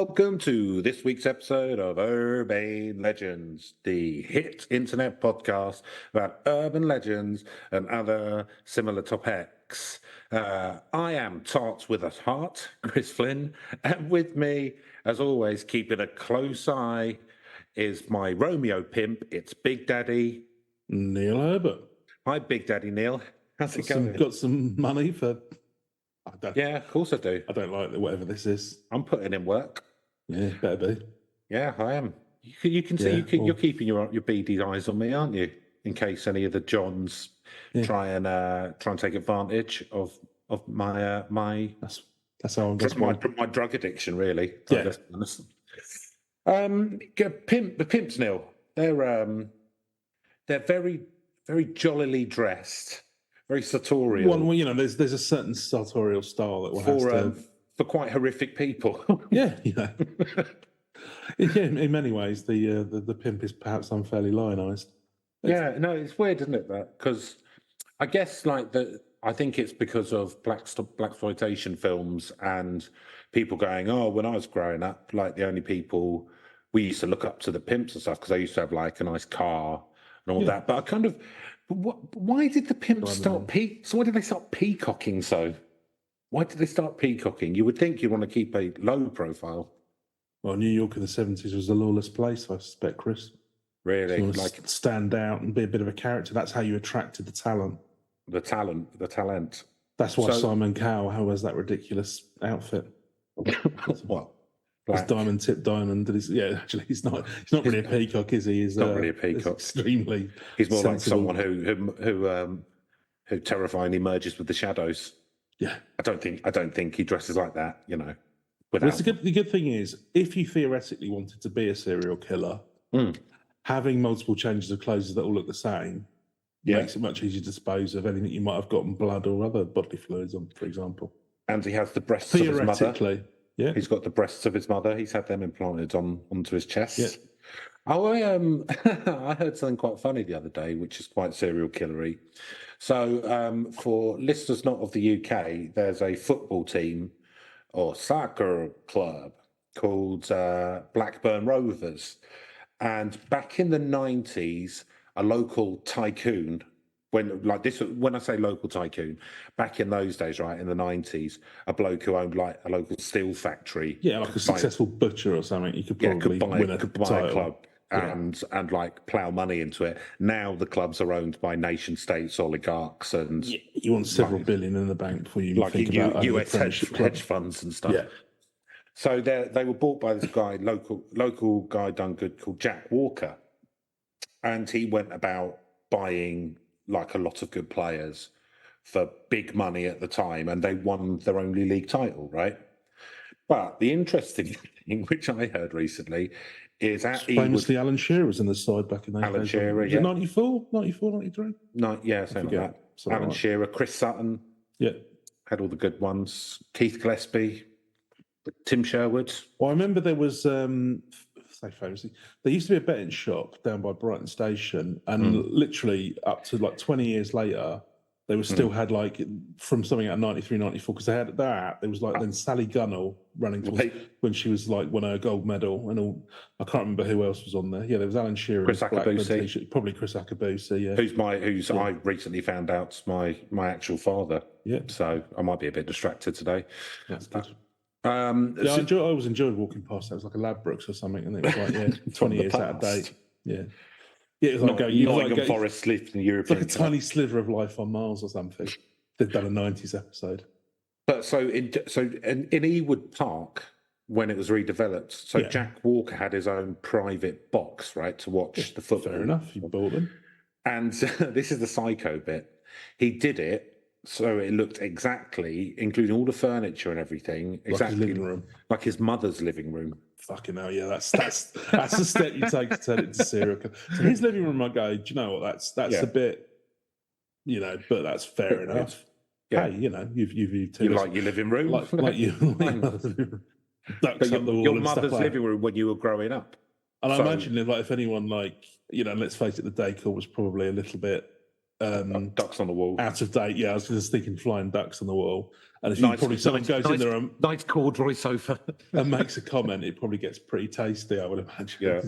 welcome to this week's episode of Urban Legends, the hit internet podcast about urban legends and other similar topics. I am Tarts with a Heart, Chris Flynn, and with me, as always, keeping a close eye, is my Romeo pimp. It's Big Daddy Neil Herbert. Hi, Big Daddy Neil. How's it going? Got some money for... Yeah, of course I do. I don't like whatever this is. I'm putting in work. Yeah, better be. Yeah, I am. You can see you're keeping your beady eyes on me, aren't you? In case any of the Johns try and take advantage of my That's how I'm going. My drug addiction, really. Yeah. The pimps, Neil. They're very very jollily dressed, very sartorial. Well, there's a certain sartorial style that one has to for quite horrific people. Yeah. In many ways, the pimp is perhaps unfairly lionised. Yeah, no, it's weird, isn't it? That because I guess I think it's because of blaxploitation films and people going, oh, when I was growing up, like the only people we used to look up to the pimps and stuff because they used to have like a nice car and all that. But I kind of, why did the pimps start So why did they start peacocking? Why did they start peacocking? You would think you'd want to keep a low profile. Well, New York in the 70s was a lawless place, I suspect, Chris. Really? So like stand out and be a bit of a character. That's how you attracted the talent. The talent. That's why Simon Cowell has that ridiculous outfit. What? His diamond tip diamond. Actually, he's not really a peacock, is he? He's not really a peacock. Extremely. He's more sensible. Like someone who terrifyingly merges with the shadows. Yeah, I don't think he dresses like that. The good thing is, if you theoretically wanted to be a serial killer, having multiple changes of clothes that all look the same makes it much easier to dispose of anything you might have gotten blood or other bodily fluids on, for example. And he has the breasts of his mother. Yeah, he's got the breasts of his mother. He's had them implanted onto his chest. Yeah. Oh, I heard something quite funny the other day, which is quite serial killery. So, for listeners not of the UK, there's a football team or soccer club called Blackburn Rovers, and back in the 90s, a local tycoon. When I say local tycoon, back in those days, right, in the 90s, a bloke who owned like a local steel factory. Yeah, like a successful butcher or something. You could probably win a club and like plough money into it. Now the clubs are owned by nation states, oligarchs, and you want several billion in the bank before you think about US hedge funds and stuff. Yeah. So they were bought by this guy, local guy done good called Jack Walker, and he went about buying like a lot of good players for big money at the time, and they won their only league title, right? But the interesting thing, which I heard recently, is famously Alan Shearer was in the side back in those days. Alan Shearer, was it 94, 93? Something like that. Alan Shearer, Chris Sutton, had all the good ones. Keith Gillespie, Tim Sherwood. Well, I remember there was famously, there used to be a betting shop down by Brighton Station, and literally up to like 20 years later, they were still had like from something out of 93, 94, because they had that. There was like then Sally Gunnell running when she was like won a gold medal and all. I can't remember who else was on there. Yeah, there was Alan Shearer, Chris Akabusi, probably Chris Akabusi. Yeah, I recently found out's my actual father. Yeah, so I might be a bit distracted today. That's good. I always enjoyed walking past. That was like a Ladbrokes or something, and it was like 20 years out of date. Yeah, it was like Nottingham Forest lived in European. Like a tiny sliver of life on Mars or something. They'd done a 90s episode. But in Ewood Park, when it was redeveloped, Jack Walker had his own private box, right, to watch the football. Fair enough, he bought them. And this is the psycho bit. He did it so it looked exactly, including all the furniture and everything, exactly like his living room, like his mother's living room. Fucking hell, yeah, that's the step you take to turn it into serial killer. So his living room, I go, do you know what? That's a bit, but that's fair enough. Yeah. Hey, you've you like your living room, like you ducks up the wall. Your mother's living room when you were growing up. And I imagine if anyone let's face it, the decor was probably a little bit ducks on the wall, out of date. Yeah, I was just thinking flying ducks on the wall. And if someone goes in there nice corduroy sofa and makes a comment, it probably gets pretty tasty, I would imagine. Yeah.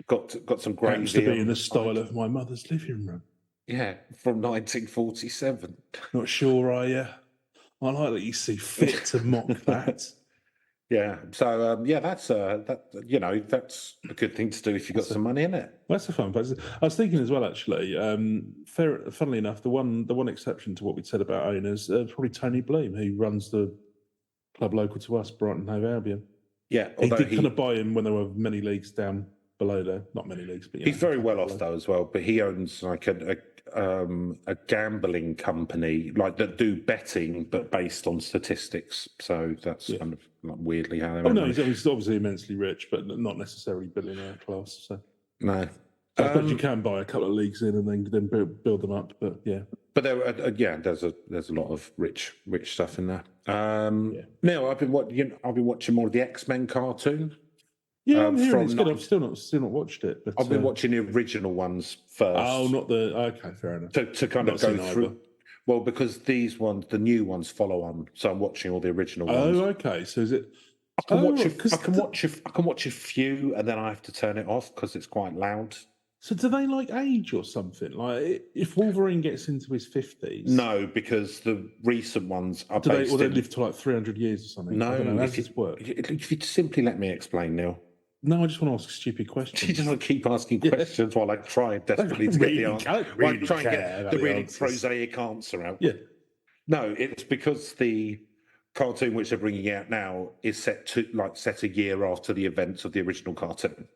got some gravy. Happens to be in the style of my mother's living room. Yeah, from 1947. Not sure I like that you see fit to mock that. Yeah. So that's that's a good thing to do if you've got some money in it. That's a fun place. I was thinking as well, actually. Funnily enough, the one exception to what we said about owners, probably Tony Bloom, who runs the club local to us, Brighton Hove Albion. Yeah, he did kind of buy him when there were many leagues down below there. Not many leagues, but he's very well off though as well. But he owns like a gambling company like that do betting, but based on statistics. So that's kind of like weirdly how they. Oh no, he's obviously immensely rich, but not necessarily billionaire class. So no, I suppose you can buy a couple of leagues in and then build them up. But yeah, but there's a lot of rich stuff in there. Now I've been watching more of the X-Men cartoon. Yeah, I'm hearing it's good. I've still not watched it. But I've been watching the original ones first. Oh, not the okay, fair enough. To kind of go through. Well, because these ones, the new ones, follow on, so I'm watching all the original ones. Oh, okay. So is it? I can watch a few, and then I have to turn it off because it's quite loud. So do they like age or something? Like if Wolverine gets into his 50s? No, because the recent ones are they live to like 300 years or something? No, I don't know. How does this work? If you simply let me explain, Neil. No, I just want to ask stupid questions. You just want to keep asking questions while I try desperately to get the answer. While I try and get the really prosaic answer out. Yeah. No, it's because the cartoon which they're bringing out now is set a year after the events of the original cartoon.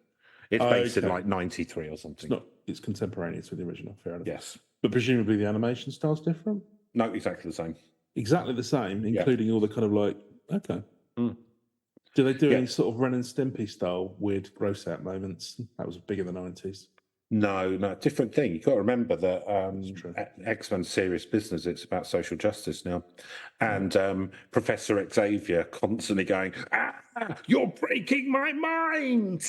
It's based in like 93 or something. It's contemporaneous with the original, fair enough. Yes. But presumably the animation style's different? No, exactly the same. Exactly the same, including all the kind of like, okay. Mm. Do they do any sort of Ren and Stimpy style weird gross out moments? That was big in the 90s. No, different thing. You've got to remember that X-Men's serious business. It's about social justice now. And Professor Xavier constantly going, you're breaking my mind,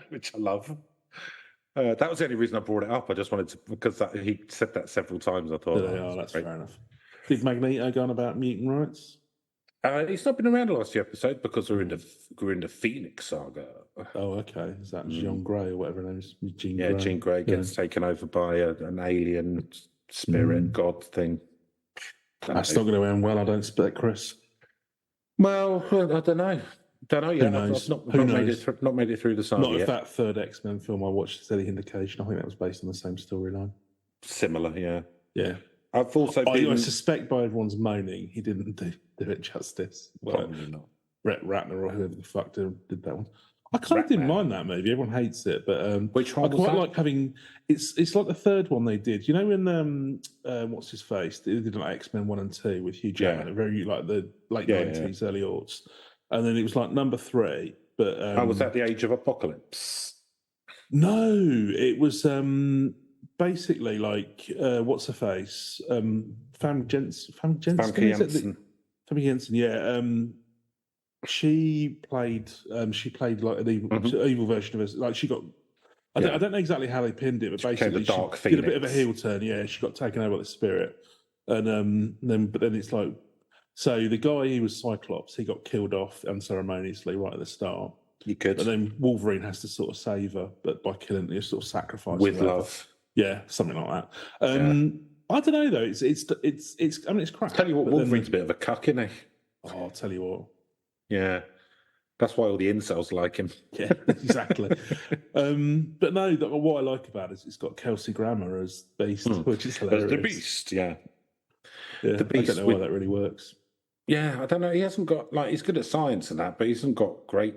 which I love. That was the only reason I brought it up. I just wanted to, because he said that several times. I thought, that's fair enough. Did Magneto go on about mutant rights? He's not been around the last few episodes because we're in the Phoenix saga. Oh, okay. Is that Jean Grey or whatever her name is? Jean Grey gets taken over by an alien spirit god thing. That's not going to end well, I don't expect, Chris. Well, I don't know. Who knows? Not made it through the saga. Not if that third X-Men film I watched is any indication. I think that was based on the same storyline. Similar, yeah. Yeah. I've also been... I suspect by everyone's moaning, he didn't do it justice. Probably not. Brett Ratner or whoever the fuck did that one. I kind of didn't mind that movie. Everyone hates it, but which one I quite like having. It's like the third one they did. You know when what's his face? They did like X-Men 1 and 2 with Hugh Jackman, very like the late 90s, early aughts, and then it was like number 3. But was that the Age of Apocalypse? No, it was basically like what's her face? Famke Jensen. Famke Jensen, yeah. She played like an evil version of us. Like she got, I don't know exactly how they pinned it, but basically she did a bit of a heel turn. Yeah, she got taken over by the spirit, and then it's like, so the guy who was Cyclops, he got killed off unceremoniously right at the start. You could, and then Wolverine has to sort of save her, but by killing her, sort of sacrifice with love. Yeah, something like that. I don't know though. It's. I mean, it's crap. Tell you what, Wolverine's a bit of a cuck, isn't he? Oh, I'll tell you what. Yeah, that's why all the incels like him. Yeah, exactly. But no, what I like about it is it's got Kelsey Grammer as Beast, which is hilarious. As the Beast, yeah. The Beast. I don't know why that really works. Yeah, I don't know. He hasn't got he's good at science and that, but he's not great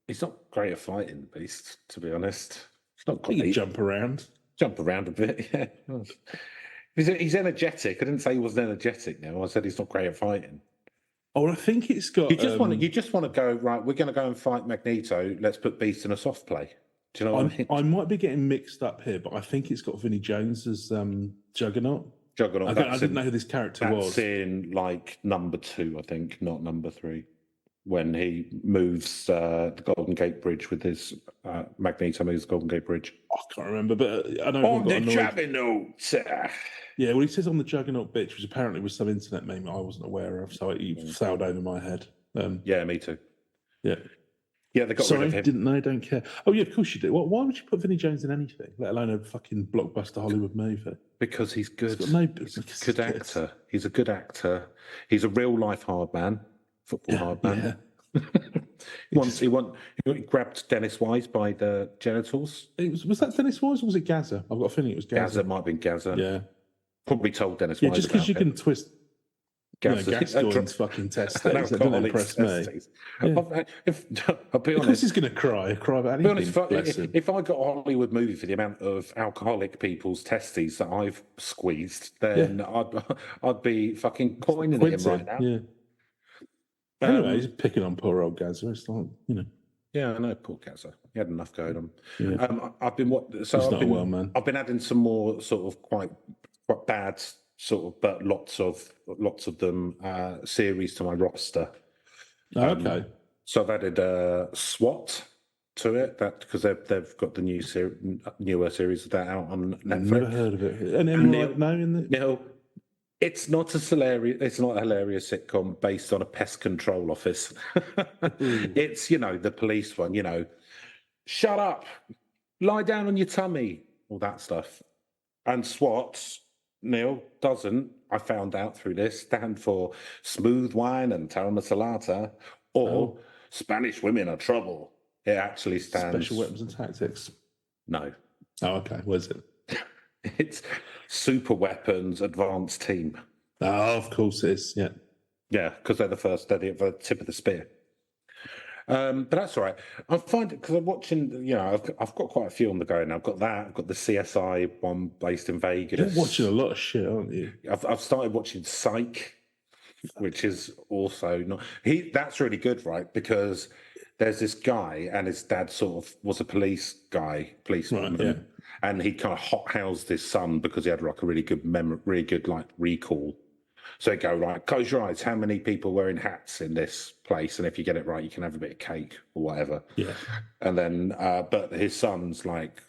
at fighting. The Beast, to be honest. It's not great. He can jump around a bit. Yeah, he's energetic. I didn't say he wasn't energetic. Now I said he's not great at fighting. Oh, I think it's got. You just want to go right. We're going to go and fight Magneto. Let's put Beast in a soft play. Do you know what I mean? I might be getting mixed up here, but I think it's got Vinnie Jones as Juggernaut. Juggernaut. I didn't know who this character was. That's in like number 2, I think, not number 3. when he moves the Golden Gate Bridge with his Magneto moves the Golden Gate Bridge. I can't remember, but I know On everyone got the annoyed. Juggernaut. Yeah, well, he says on the Juggernaut bitch, which apparently was some internet meme I wasn't aware of, so it sailed over my head. Yeah, me too. Yeah. Yeah, they got Sorry, rid of him. didn't know, don't care. Oh, yeah, of course you do. Why would you put Vinnie Jones in anything, let alone a fucking blockbuster Hollywood movie? Because he's good. He's got no, He's a good actor. He's a good actor. He's a real life hard man, football hard man. He grabbed Dennis Wise by the genitals. Was that Dennis Wise or was it Gaza? I've got a feeling it was Gaza. Gaza might have been Gaza. Yeah. Probably told Dennis Yeah, Wise. just because you can twist Gascoigne's fucking testes. That doesn't impress me. Yeah. I'll be honest. Of course he's going to cry about anything. If I got a Hollywood movie for the amount of alcoholic people's testes that I've squeezed, then I'd be fucking coining him right now. Yeah. Anyway, he's picking on poor old Gaza. It's like, Yeah, I know, poor Gaza. He had enough going on. Yeah. I've been adding some more sort of quite bad sort of, but lots of them series to my roster. Okay. So I've added SWAT to it, that because they've got the newer series of that out on Netflix. Never heard of it. And anyone No, it's not a hilarious sitcom based on a pest control office. It's the police one. Shut up, lie down on your tummy, all that stuff. And SWAT, Neil, doesn't, I found out through this, stand for smooth wine and taramasalata, or Spanish women are trouble. It actually stands... Special weapons and tactics. No. Oh, okay. What is it? It's super weapons advanced team. Oh, of course it is. Yeah. Yeah, because they're the tip of the spear. But that's all right. I'm finding, because I'm watching, I've got quite a few on the go now. I've got the CSI one based in Vegas. You're watching a lot of shit, aren't you? I've started watching Psych, which is also not... That's really good, right? Because there's this guy and his dad sort of was a policeman. Right, yeah. And he kind of hothoused his son because he had like a really good like recall. So he'd go, right, close your eyes. How many people wearing hats in this place? And if you get it right, you can have a bit of cake or whatever. Yeah. And then, but his son's like,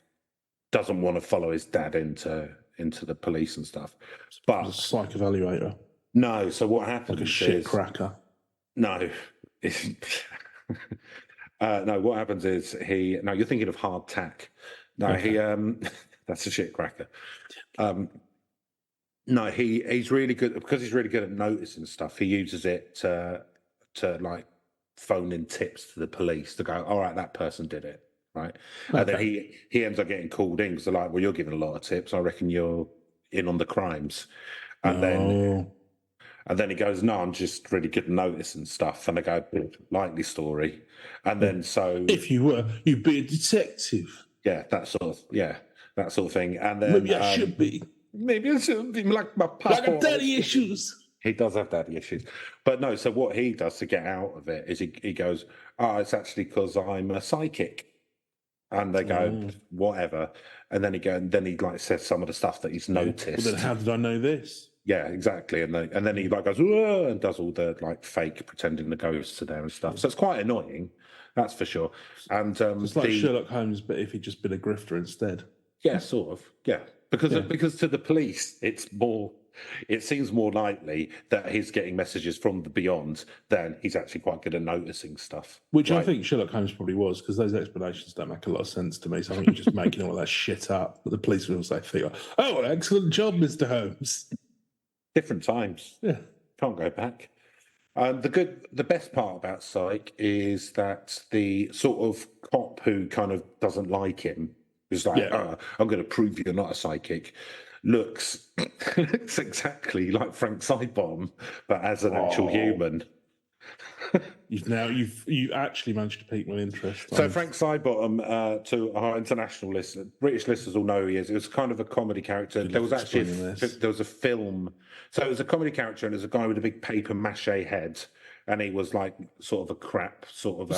doesn't want to follow his dad into the police and stuff. But a psych evaluator. No. So what happens? Like a shit cracker. No. No. What happens is No, you're thinking of hardtack. No, okay. That's a shit cracker. No, he's really good because he's really good at noticing stuff. He uses it to like phone in tips to the police to go, all right, that person did it, right? Okay. And then he ends up getting called in because they're like, well, you're giving a lot of tips. I reckon you're in on the crimes. And then he goes, no, I'm just really good at noticing stuff. And they go, likely story. And then if you were, you'd be a detective. Yeah, that sort of thing. And then maybe I should be. Maybe it should be like my papa. Like daddy issues. He does have daddy issues. But no, so what he does to get out of it is he goes, it's actually because I'm a psychic. And they go, whatever. And then he like says some of the stuff that he's noticed. Well, then how did I know this? Yeah, exactly. And then he like goes, whoa, and does all the like fake pretending the ghosts are there and stuff. So it's quite annoying, that's for sure. And it's like Sherlock Holmes, but if he'd just been a grifter instead. Yeah, sort of. Yeah. Because to the police, it seems more likely that he's getting messages from the beyond than he's actually quite good at noticing stuff. Which I think Sherlock Holmes probably was, because those explanations don't make a lot of sense to me. So I think you're just making all that shit up. But the police will say, oh, excellent job, Mr. Holmes. Different times. Yeah. Can't go back. The best part about Psych is that the sort of cop who kind of doesn't like him is like, I'm going to prove you're not a psychic. Looks exactly like Frank Sidebottom, but as an actual human. You actually managed to pique my interest. So Frank Sidebottom, to our international listeners, British listeners will know who he is. It was kind of a comedy character. There was actually there was a film. So it was a comedy character, and there's a guy with a big paper mache head, and he was like sort of a crap sort of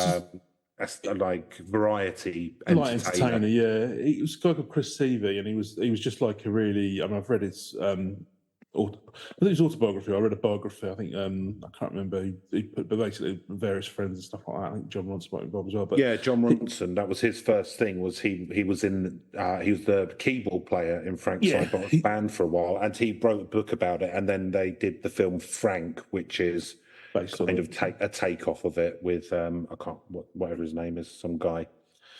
like variety entertainer. Yeah. He was a guy called Chris Seavey, and he was just like a really. I mean, I've read his I think it was autobiography. I read a biography. I think I can't remember. He put, but basically various friends and stuff like that. I think John Ronson might be involved as well. But Yeah, John Ronson. That was his first thing. Was he was in he was the keyboard player in Frank Sidebottom's band for a while, and he wrote a book about it. And then they did the film Frank, which is kind of a takeoff of it with I can't whatever his name is, some guy.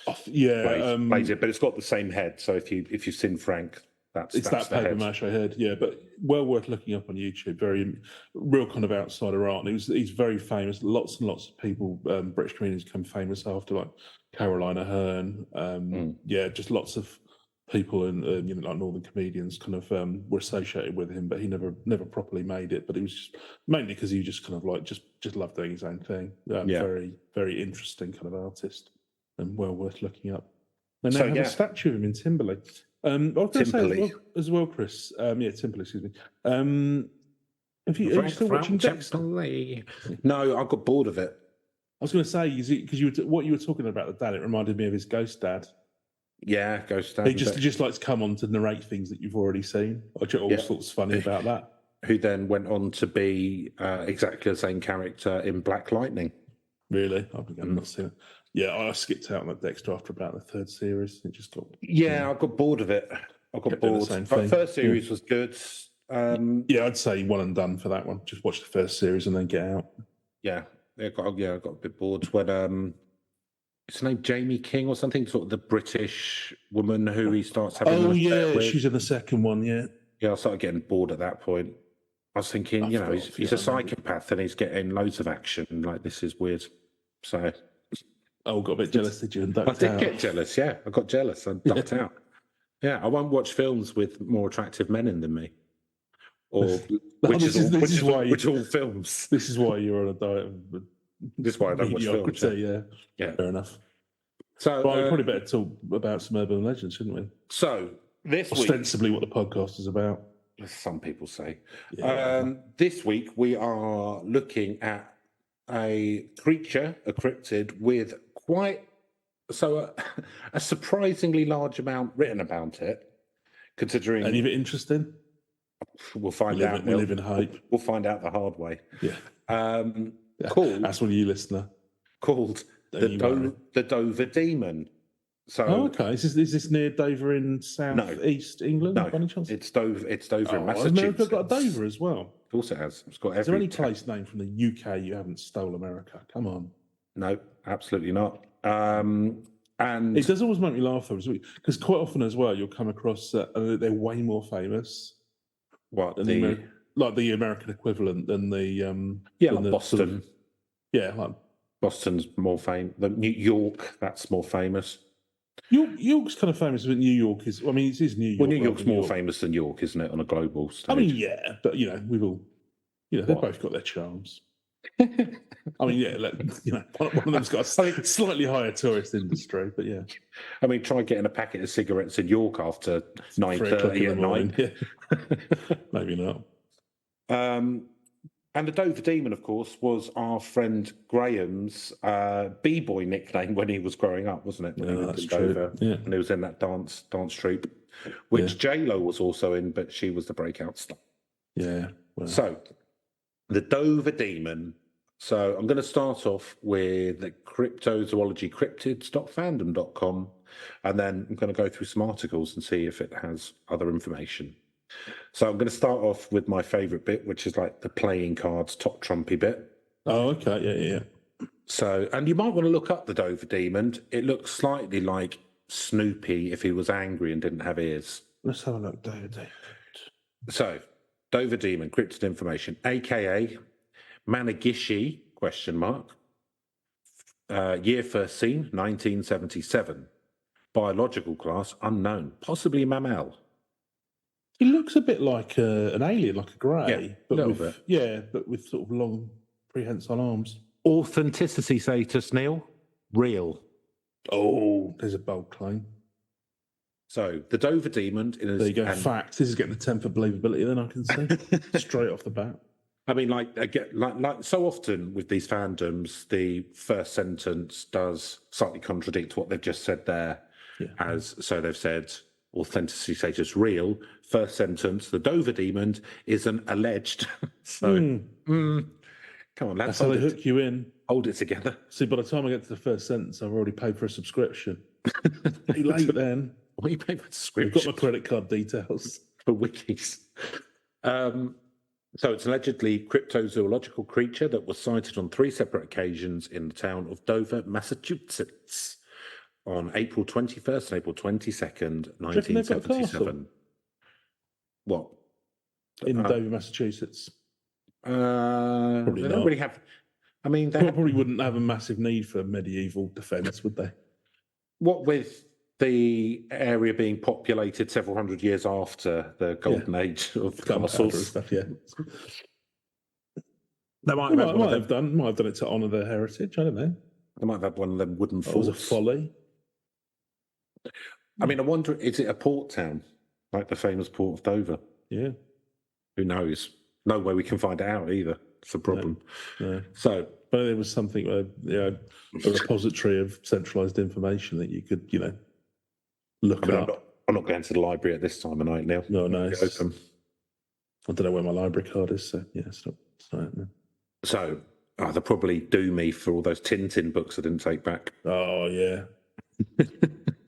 Plays it, but it's got the same head. So if you've seen Frank, that's that paper mache head, yeah. But well worth looking up on YouTube. Very real kind of outsider art. And he's very famous. Lots and lots of people, British comedians, become famous after, like Carolina Hearn. Yeah, just lots of people and like northern comedians kind of were associated with him, but he never properly made it. But it was just mainly because he just kind of like just loved doing his own thing. Very very interesting kind of artist, and well worth looking up. And they have a statue of him in Timberley. I was going to say as well, Chris. Timberley, excuse me. Are you still watching Dexter? No, I got bored of it. I was going to say, because what you were talking about the dad, it reminded me of his ghost dad. Yeah, ghost dad. He just likes to come on to narrate things that you've already seen. I always thought it was funny about that. Who then went on to be exactly the same character in Black Lightning. Really? I've not seen it. Yeah, I skipped out on that Dexter after about the third series. It just got... Yeah, I got bored of it. I got bored. The first series was good. I'd say one and done for that one. Just watch the first series and then get out. Yeah, I got a bit bored when is her name Jamie King or something? Sort of the British woman who he starts having. Oh yeah, she's in the second one. Yeah. Yeah, I started getting bored at that point. I was thinking, he's a psychopath and he's getting loads of action. Like, this is weird. So. Oh, got a bit jealous, did you? And ducked I did get jealous, yeah. I got jealous and ducked out. Yeah, I won't watch films with more attractive men in than me. Or which all films. This is why you're on a diet. This is why I don't watch films. Yeah, fair enough. So, we probably better talk about some urban legends, shouldn't we? So, this week... Ostensibly what the podcast is about. Some people say. Yeah. This week, we are looking at a cryptid with a surprisingly large amount written about it, considering... Any of it interesting? We'll find out. We live in hype. We'll find out the hard way. Yeah. Called... That's one of you, listener. Called the Dover Demon. So, okay. Is this near Dover in south-east England? No, by any chance? It's Dover in Massachusetts. America got a Dover as well. Of course it has. It's got every... Is there any place named from the UK you haven't stole America? Come on. No, absolutely not. And it does always make me laugh though, because quite often as well you'll come across they're way more famous. What like the American equivalent than the like Boston. Like Boston's more famous. New York, that's more famous. York's kind of famous, but New York is. I mean, it is New York. Well, New York's more famous than York, isn't it, on a global stage? I mean, yeah, but we've all, they've both got their charms. I mean, one of them's got a slightly higher tourist industry, but yeah. I mean, try getting a packet of cigarettes in York after 9:30 at night. Yeah. Maybe not. And the Dover Demon, of course, was our friend Graham's b-boy nickname when he was growing up, wasn't it? When he that's true. Dover, yeah. And he was in that dance troupe, which J-Lo was also in, but she was the breakout star. Yeah. Well. So, the Dover Demon. So, I'm going to start off with the cryptozoology cryptids.fandom.com, and then I'm going to go through some articles and see if it has other information. So I'm going to start off with my favourite bit, which is like the playing cards top trumpy bit. Oh, okay, yeah. So, and you might want to look up the Dover Demon. It looks slightly like Snoopy if he was angry and didn't have ears. Let's have a look, Dover Demon. So, Dover Demon, cryptid information, aka Managishi, ? Year first seen, 1977. Biological class, unknown, possibly mammal. He looks a bit like an alien, like a grey. Yeah, a little bit. Yeah, but with sort of long, prehensile arms. Authenticity status, Neil? Real. Oh, there's a bold claim. So, the Dover Demon... There you go, fact. This is getting the 10 for believability, then I can see. Straight off the bat. I mean, like so often with these fandoms, the first sentence does slightly contradict what they've just said there. Yeah. So they've said... authenticity status real. First sentence, the Dover demon is an alleged. So, come on, lads, That's how they hook you in. hold it together. See, by the time I get to the first sentence, I've already paid for a subscription. Too late then. What are you paying for I've subscription? got my credit card details. For wikis. So it's allegedly cryptozoological creature that was sighted on 3 separate occasions in the town of Dover, Massachusetts, on April 21st and April 22nd, Do you reckon they've got a 1977. What? In Dover, Massachusetts. Probably they don't really have. I mean, They probably wouldn't have a massive need for medieval defence, would they? what with the area being populated several hundred years after the golden age of Gunpowder and castles. stuff, yeah. They might have Might have done it to honour their heritage. I don't know. They might have had one of them wooden That was a forts. folly. I mean, I wonder, is it a port town like the famous port of Dover? Yeah. Who knows? No way we can find it out either. It's a problem. No. So, But there was something, a repository of centralised information that you could, look up. I'm not going to the library at this time of night now. No, Open. I don't know where my library card is, so yeah, it's not happening. So, they'll probably do me for all those Tintin books I didn't take back. Oh yeah.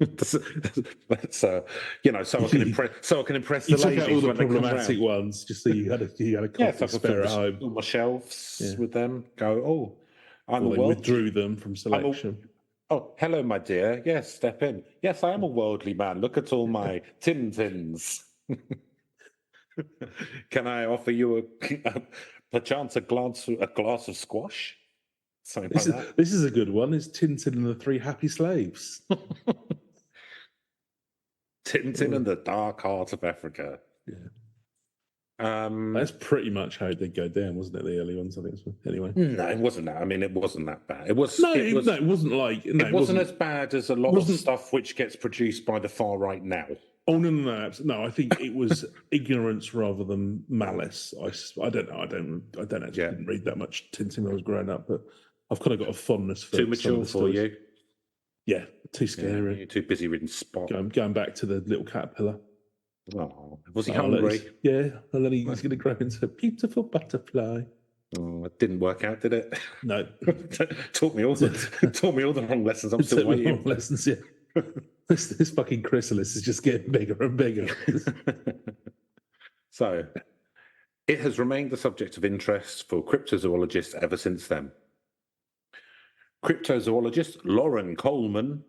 That's so I can impress You the took ladies out all the when they come problematic round. ones, just so you had a copy Yeah, so I can spare at fill home. all my shelves Yeah. with them. Go, I'm Or a they world. withdrew them from selection. Oh, hello, my dear. Yes, step in. Yes, I am a worldly man. Look at all my Tintins. Can I offer you perchance a glass of squash? Something like that. This is a good one. It's Tintin and the Three Happy Slaves. Tintin and the Dark Heart of Africa. Yeah. That's pretty much how it did go down, wasn't it? The early ones, I think. Anyway, no, it wasn't that. I mean, it wasn't that bad. It wasn't as bad as a lot of stuff which gets produced by the far right now. Oh no! I think it was ignorance rather than malice. I don't know. I don't actually didn't read that much Tintin when I was growing up, but I've kind of got a fondness for too mature for you. Yeah, too scary. Yeah, you're too busy reading Spot. Going back to the little caterpillar. Oh, was he hungry? And then he's going to grow into a beautiful butterfly. Oh, it didn't work out, did it? No. taught me all the wrong lessons. I'm still waiting. Wrong lessons, yeah. This fucking chrysalis is just getting bigger and bigger. So, it has remained the subject of interest for cryptozoologists ever since then. Cryptozoologist Lauren Coleman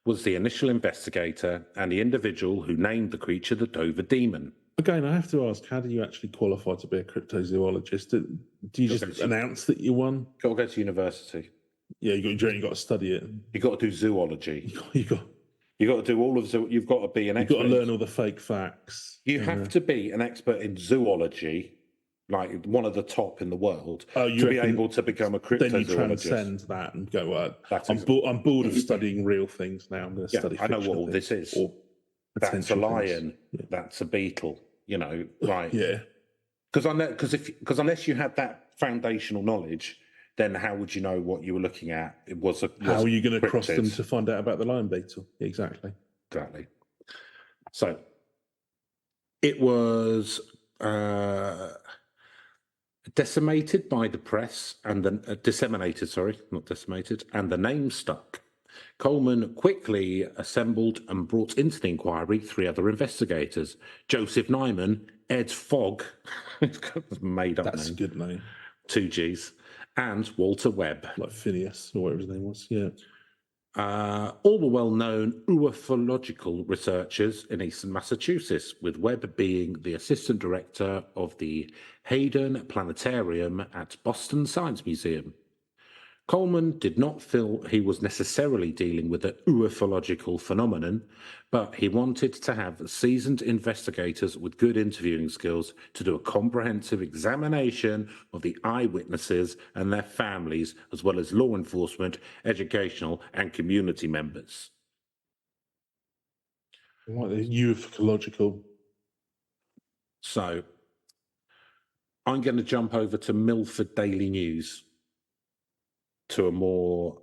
was the initial investigator and the individual who named the creature the Dover demon. Again, I have to ask, how do you actually qualify to be a cryptozoologist? Do you just announce that you won? Got to go to university. Yeah, you got to study it. You got to do zoology. You got to do all of zoo. You've got to be an expert. You've got to learn all the fake facts. You have to be an expert in zoology, like one of the top in the world, to be able to become a cryptozoologist. Then you transcend that and go, I'm bored of studying real things now. I'm going to study. I know what all this is. That's a lion. Yeah. That's a beetle. Right? Yeah. Because unless you had that foundational knowledge, then how would you know what you were looking at? How are you going to cross them to find out about the lion beetle? Exactly. So it was decimated by the press and then disseminated. Sorry, not decimated, and the name stuck. Coleman quickly assembled and brought into the inquiry 3 other investigators: Joseph Nyman, Ed Fogg, made up name. That's a good name. 2 Gs, and Walter Webb. Like Phineas, or whatever his name was, yeah. All were well-known ufological researchers in eastern Massachusetts, with Webb being the assistant director of the Hayden Planetarium at Boston Science Museum. Coleman did not feel he was necessarily dealing with an ufological phenomenon, but he wanted to have seasoned investigators with good interviewing skills to do a comprehensive examination of the eyewitnesses and their families, as well as law enforcement, educational, and community members. Like the ufological. So, I'm going to jump over to Milford Daily News, to a more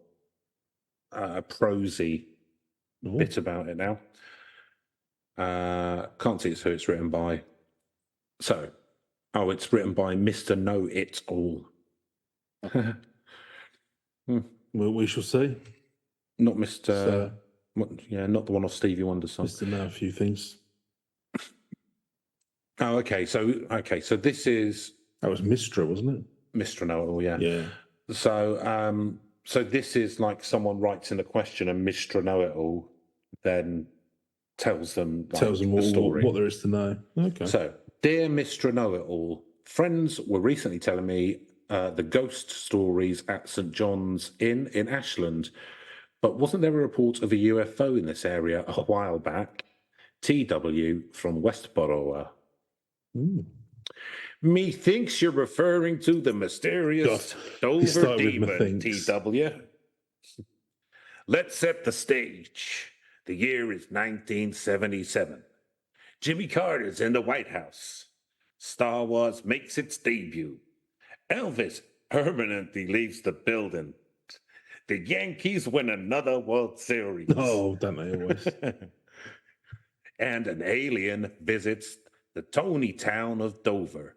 prosy bit about it now. Can't see it's who it's written by. So, it's written by Mr. Know It All. Well, we shall see. Not Mr. So, not the one off Stevie Wonder's song. just to know a few things. Oh, okay. So this is That was Mistra, wasn't it? Mr. Know It All, yeah. Yeah. So this is like someone writes in a question and Mr. Know It All then tells them the story. What there is to know. Okay. So, dear Mr. Know It All, friends were recently telling me the ghost stories at St. John's Inn in Ashland, but wasn't there a report of a UFO in this area a while back? TW from Westborough. Methinks you're referring to the mysterious Dover demon, TW. Let's set the stage. The year is 1977. Jimmy Carter's in the White House. Star Wars makes its debut. Elvis permanently leaves the building. The Yankees win another World Series. Oh, don't they always? And an alien visits the Tony town of Dover.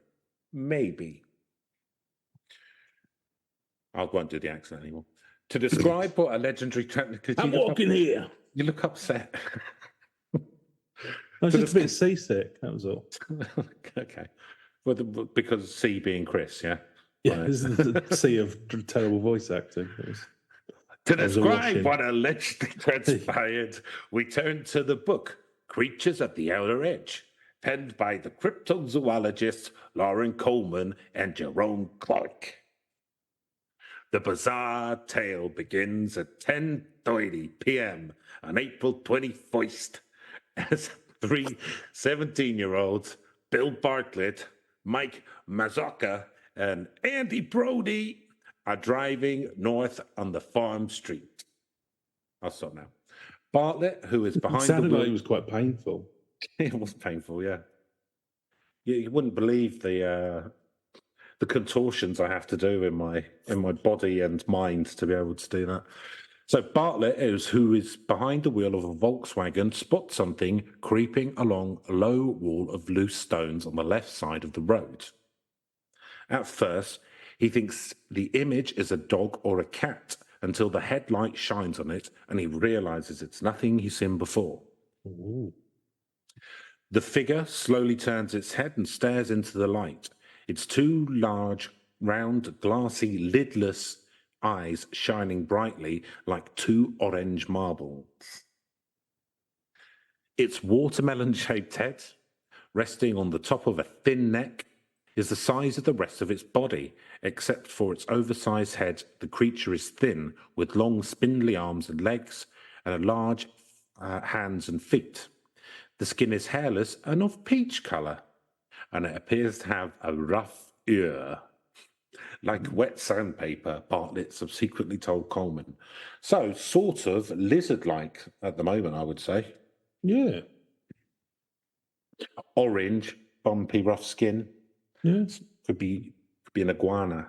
Maybe. I won't do the accent anymore. To describe what a legendary... I'm walking here. You look upset. I was just a bit seasick, that was all. Okay. Well, because C being Chris, yeah? Yeah, this is the sea of terrible voice acting. To describe what allegedly transpired, we turn to the book, Creatures at the Outer Edge, penned by the cryptozoologists Lauren Coleman and Jerome Clark. The bizarre tale begins at 10:30 p.m. on April 21st as three 17-year-olds, Bill Bartlett, Mike Mazzoca, and Andy Brody, are driving north on the farm street. I'll stop now. Bartlett, who is behind the sounded wheel... like it was quite painful. It was painful, yeah. You wouldn't believe the contortions I have to do in my body and mind to be able to do that. So Bartlett, who is behind the wheel of a Volkswagen, spots something creeping along a low wall of loose stones on the left side of the road. At first, he thinks the image is a dog or a cat until the headlight shines on it and he realizes it's nothing he's seen before. Ooh. The figure slowly turns its head and stares into the light. Its two large, round, glassy, lidless eyes shining brightly like two orange marbles. Its watermelon-shaped head, resting on the top of a thin neck, is the size of the rest of its body. Except for its oversized head, the creature is thin, with long, spindly arms and legs, and large hands and feet. The skin is hairless and of peach colour, and it appears to have a rough ear. Like wet sandpaper, Bartlett subsequently told Coleman. So, sort of lizard-like at the moment, I would say. Yeah. Orange, bumpy, rough skin. Yes. Could be an iguana.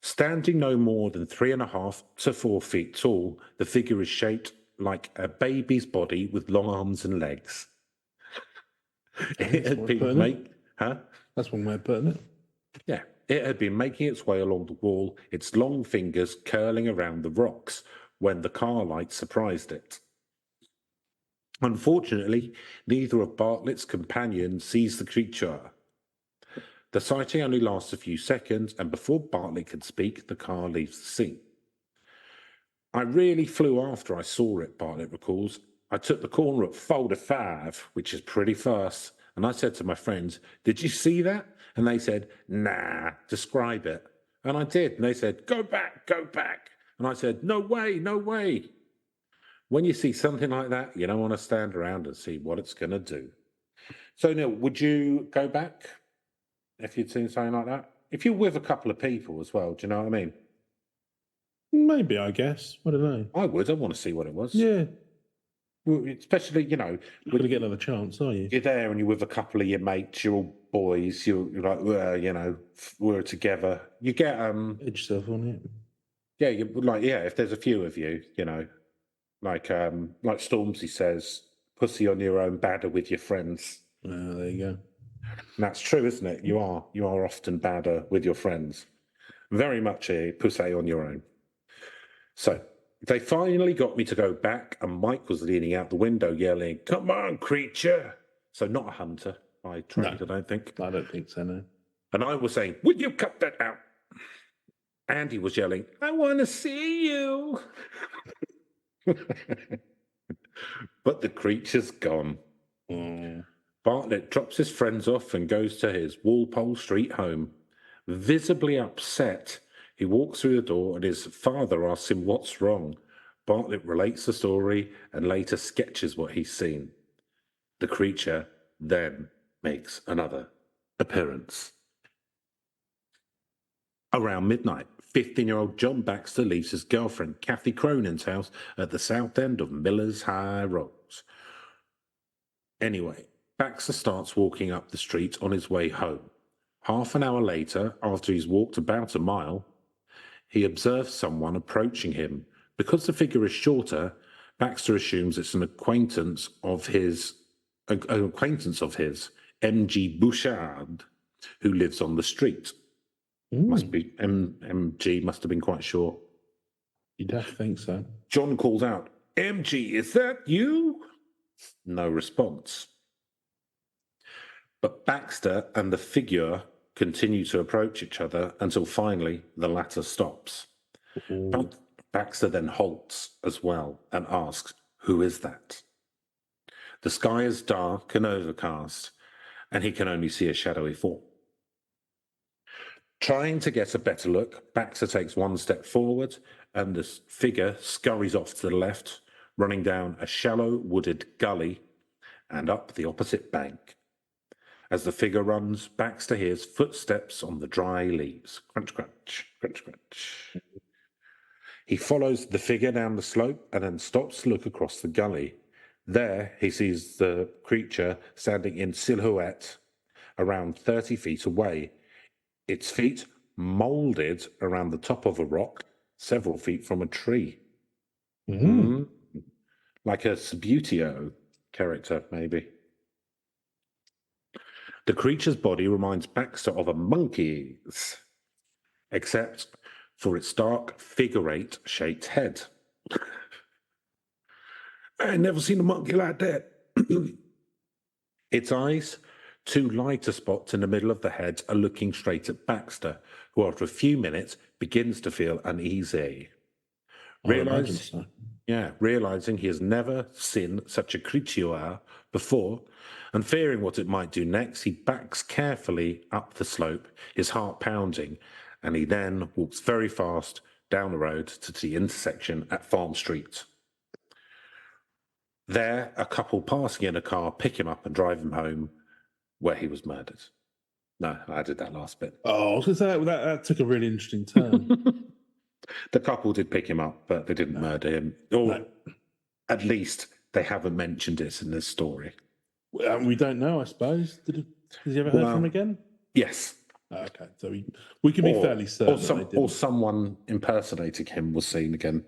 Standing no more than 3.5 to 4 feet tall, the figure is shaped like a baby's body with long arms and legs. It had been That's one way of putting it. Yeah. It had been making its way along the wall, its long fingers curling around the rocks, when the car light surprised it. Unfortunately, neither of Bartlett's companions sees the creature. The sighting only lasts a few seconds, and before Bartlett can speak, the car leaves the scene. I really flew after I saw it, Bartlett recalls. I took the corner at 45, which is pretty fast, and I said to my friends, "Did you see that?" And they said, "Nah, describe it." And I did, and they said, go back. And I said, no way. When you see something like that, you don't want to stand around and see what it's going to do. So, Neil, would you go back if you'd seen something like that? If you're with a couple of people as well, do you know what I mean? Maybe, I guess. I don't know. I would. I want to see what it was. Yeah. Well, especially, You're not going to get another chance, are you? You're there and you're with a couple of your mates, you're all boys, you're like, well, we're together. You get... Edge yourself on it. Yeah, if there's a few of you, like Stormzy says, pussy on your own, badder with your friends. There you go. And that's true, isn't it? You are often badder with your friends. Very much a pussy on your own. So they finally got me to go back, and Mike was leaning out the window yelling, "Come on, creature!" So not a hunter by trade, No. I don't think. I don't think so, no. And I was saying, "Would you cut that out?" Andy was yelling, "I want to see you." But the creature's gone. Oh. Bartlett drops his friends off and goes to his Walpole Street home. Visibly upset, he walks through the door and his father asks him what's wrong. Bartlett relates the story and later sketches what he's seen. The creature then makes another appearance. Around midnight, 15-year-old John Baxter leaves his girlfriend, Kathy Cronin's house at the south end of Miller's High Road. Anyway, Baxter starts walking up the street on his way home. Half an hour later, after he's walked about a mile, he observes someone approaching him. Because the figure is shorter, Baxter assumes it's an acquaintance of his, M.G. Bouchard, who lives on the street. Must be MG must have been quite short. You'd have to think so. John calls out, "MG, is that you?" No response. But Baxter and the figure continue to approach each other until finally the latter stops. But Baxter then halts as well and asks, "Who is that?" The sky is dark and overcast, and he can only see a shadowy form. Trying to get a better look, Baxter takes one step forward, and the figure scurries off to the left, running down a shallow wooded gully and up the opposite bank. As the figure runs, Baxter hears footsteps on the dry leaves. Crunch, crunch, crunch, crunch. He follows the figure down the slope and then stops to look across the gully. There, he sees the creature standing in silhouette around 30 feet away, its feet moulded around the top of a rock, several feet from a tree. Like a Subutio character, maybe. The creature's body reminds Baxter of a monkey's, except for its dark figure-eight-shaped head. I ain't never seen a monkey like that. Its eyes, two lighter spots in the middle of the head, are looking straight at Baxter, who after a few minutes begins to feel uneasy. Realizing he has never seen such a creature before, and fearing what it might do next, he backs carefully up the slope, his heart pounding, and he then walks very fast down the road to the intersection at Farm Street. There, a couple passing in a car pick him up and drive him home, where he was murdered. No, I did that last bit. Oh, I was going to say that took a really interesting turn. The couple did pick him up, but they didn't murder him. Or at least they haven't mentioned it in this story. We don't know, I suppose. Did you ever heard from him again? Yes. Okay, so we can be fairly certain. Or someone impersonating him was seen again.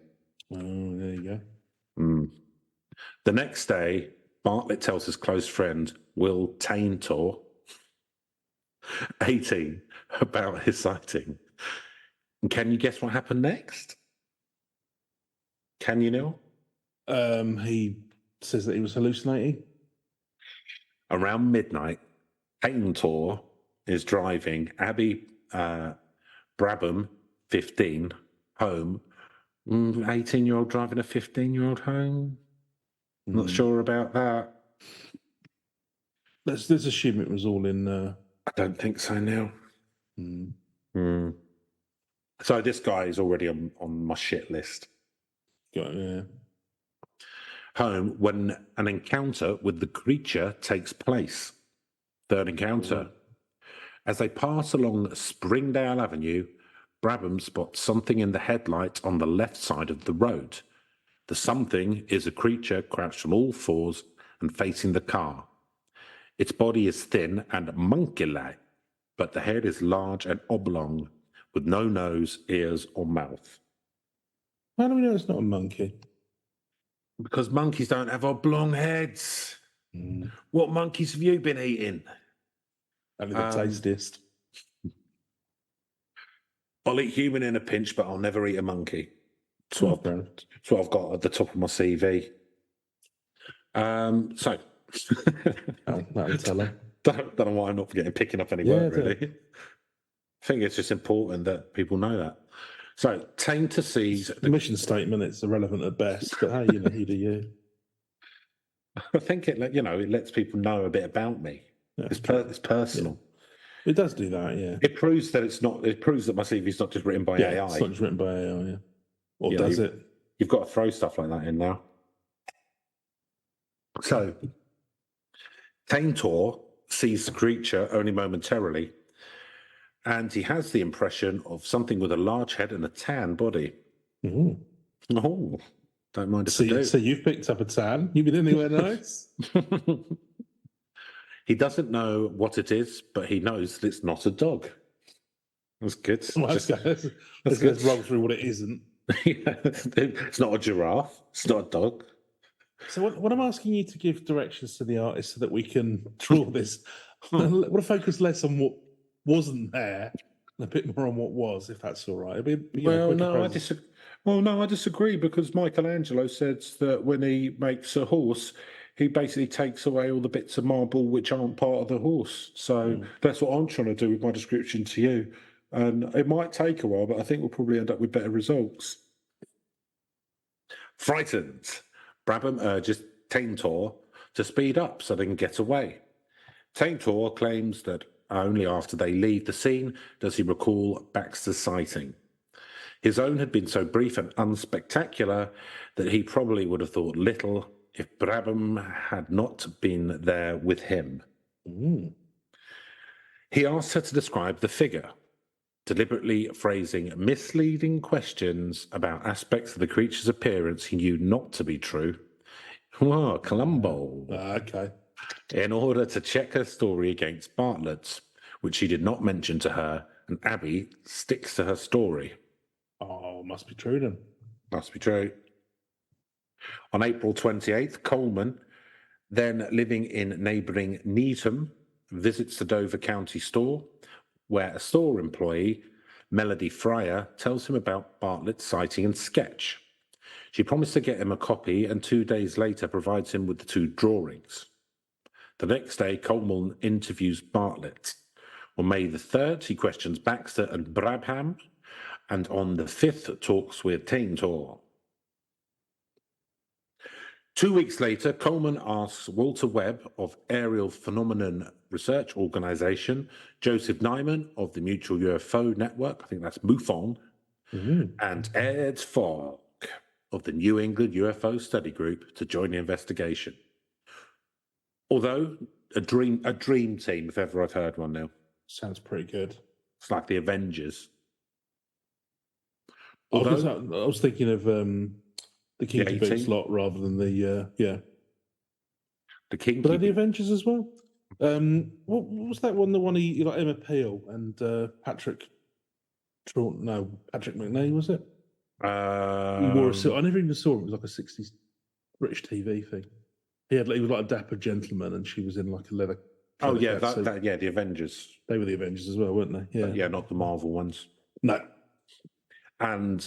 Oh, there you go. The next day, Bartlett tells his close friend, Will Taintor, 18, about his sighting. And can you guess what happened next? Can you, Neil? He says that he was hallucinating. Around midnight, Taintor is driving Abby Brabham, 15, home. 18-year-old driving a 15-year-old home? Not sure about that. Let's assume it was all in... I don't think so, Neil. So this guy is already on my shit list. Yeah. Home when an encounter with the creature takes place. Third encounter. As they pass along Springdale Avenue, Brabham spots something in the headlight on the left side of the road. The something is a creature crouched on all fours and facing the car. Its body is thin and monkey-like, but the head is large and oblong, with no nose, ears, or mouth. How do we know it's not a monkey? Because monkeys don't have oblong heads. What monkeys have you been eating? Only the tastiest. I'll eat human in a pinch, but I'll never eat a monkey. That's what I've got at the top of my CV. So, That'll tell her. don't know why I'm not picking up any work, really. I think it's just important that people know that. So, Tainter sees... The mission statement, it's irrelevant at best, but hey, you do you. I think it lets people know a bit about me. Yeah, it's personal. Yeah. It does do that, yeah. It proves that it proves that my CV is not just written by AI. It's not just written by AI, yeah. Or does it? You've got to throw stuff like that in now. So, Taintor sees the creature only momentarily, and he has the impression of something with a large head and a tan body. Oh, don't mind if I do. So you've picked up a tan? You've been anywhere nice? He doesn't know what it is, but he knows that it's not a dog. That's good. Well, let's roll through what it isn't. It's not a giraffe. It's not a dog. So what I'm asking you to give directions to the artist so that we can draw this. I want to focus less on what wasn't there and a bit more on what was, if that's all right. I disagree because Michelangelo says that when he makes a horse, he basically takes away all the bits of marble which aren't part of the horse. So that's what I'm trying to do with my description to you. And it might take a while, but I think we'll probably end up with better results. Frightened, Brabham urges Taintor to speed up so they can get away. Taintor claims that only after they leave the scene does he recall Baxter's sighting. His own had been so brief and unspectacular that he probably would have thought little if Brabham had not been there with him. He asked her to describe the figure, deliberately phrasing misleading questions about aspects of the creature's appearance he knew not to be true. Oh, Columbo. Okay. In order to check her story against Bartlett's, which she did not mention to her, and Abby sticks to her story. Oh, must be true then. Must be true. On April 28th, Coleman, then living in neighbouring Needham, visits the Dover County store, where a store employee, Melody Fryer, tells him about Bartlett's sighting and sketch. She promised to get him a copy and 2 days later provides him with the 2 drawings. The next day, Coleman interviews Bartlett. On May the 3rd, he questions Baxter and Brabham, and on the 5th, talks with Taintor. 2 weeks later, Coleman asks Walter Webb of Aerial Phenomenon Research Organization, Joseph Nyman of the Mutual UFO Network, I think that's MUFON, and Ed Fogg of the New England UFO Study Group to join the investigation. Although a dream team, if ever I've heard one now. Sounds pretty good. It's like the Avengers. I was thinking of the Kinky Boots lot rather than the the Kinky. But are the Avengers as well? What was that one? The one you like Emma Peel and Patrick McNee, was it? He wore a suit. I never even saw it. It was like a 60s British TV thing. He was like a dapper gentleman, and she was in like a leather. Oh yeah, the Avengers. They were the Avengers as well, weren't they? Yeah, not the Marvel ones. No. And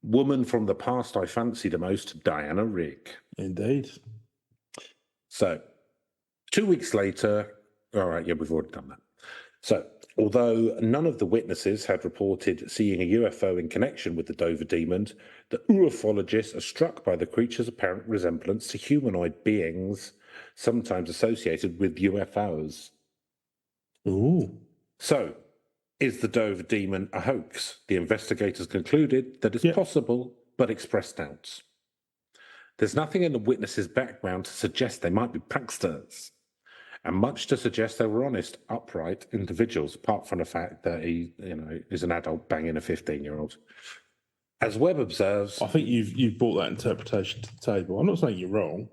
woman from the past I fancy the most, Diana Rigg. Indeed. So, 2 weeks later, all right, yeah, we've already done that. So, although none of the witnesses had reported seeing a UFO in connection with the Dover Demon, the ufologists are struck by the creature's apparent resemblance to humanoid beings, sometimes associated with UFOs. Ooh. So, is the Dover Demon a hoax? The investigators concluded that it's possible, but expressed doubts. There's nothing in the witnesses' background to suggest they might be pranksters, and much to suggest they were honest, upright individuals, apart from the fact that he, is an adult banging a 15-year-old. As Webb observes... I think you've brought that interpretation to the table. I'm not saying you're wrong.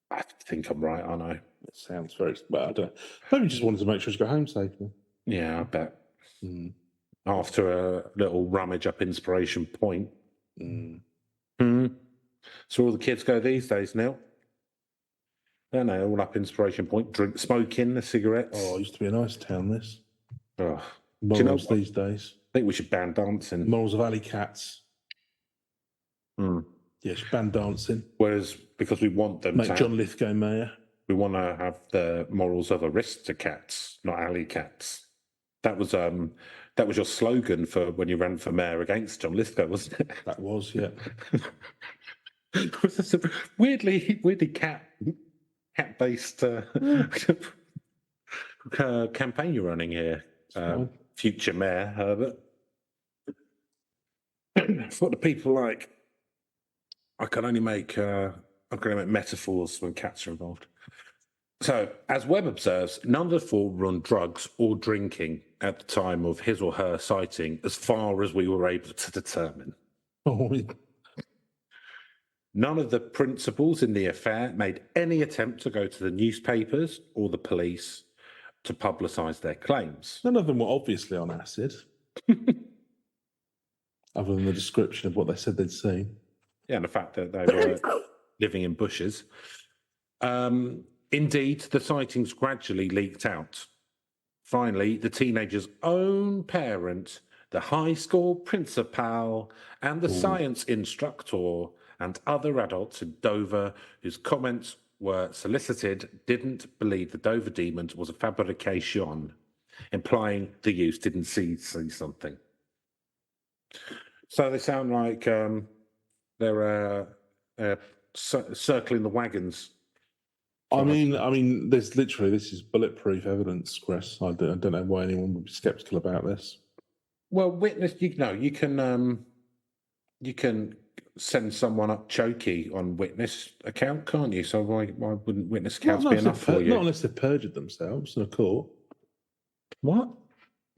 I think I'm right, aren't I? It sounds very... Well, I don't know. Maybe just wanted to make sure she got home safely. Yeah, I bet. After a little rummage up Inspiration Point. So all the kids go these days, Neil. Don't they? All up Inspiration Point, drink, smoking, the cigarettes. Oh, it used to be a nice town, this. Oh. Morals Do you know what? these days. I think we should ban dancing. Morals of alley cats. Mm. Yes, ban dancing. Whereas, because we want them Make to John Lithgow mayor. we want to have the morals of aristocrats, not alley cats. That was your slogan for when you ran for mayor against John Lithgow, wasn't it? That was, yeah. weirdly cat-based campaign you're running here, future mayor Herbert. What do people like? I can only make metaphors when cats are involved. So, as Webb observes, none of the four were on drugs or drinking at the time of his or her sighting, as far as we were able to determine. Oh, None of the principals in the affair made any attempt to go to the newspapers or the police to publicise their claims. none of them were obviously on acid. Other than the description of what they said they'd seen. Yeah, and the fact that they were living in bushes. Indeed, the sightings gradually leaked out. Finally, the teenager's own parent, the high school principal, and the science instructor, and other adults in Dover whose comments were solicited didn't believe the Dover demon was a fabrication, implying the youth didn't see something. So they sound like they're circling the wagons. I mean, there's literally, this is bulletproof evidence, Chris. I don't know why anyone would be sceptical about this. Well, witness, you can send someone up chokey on witness account, can't you? So why wouldn't witness accounts be enough for you? Not unless they've perjured themselves in a court. What?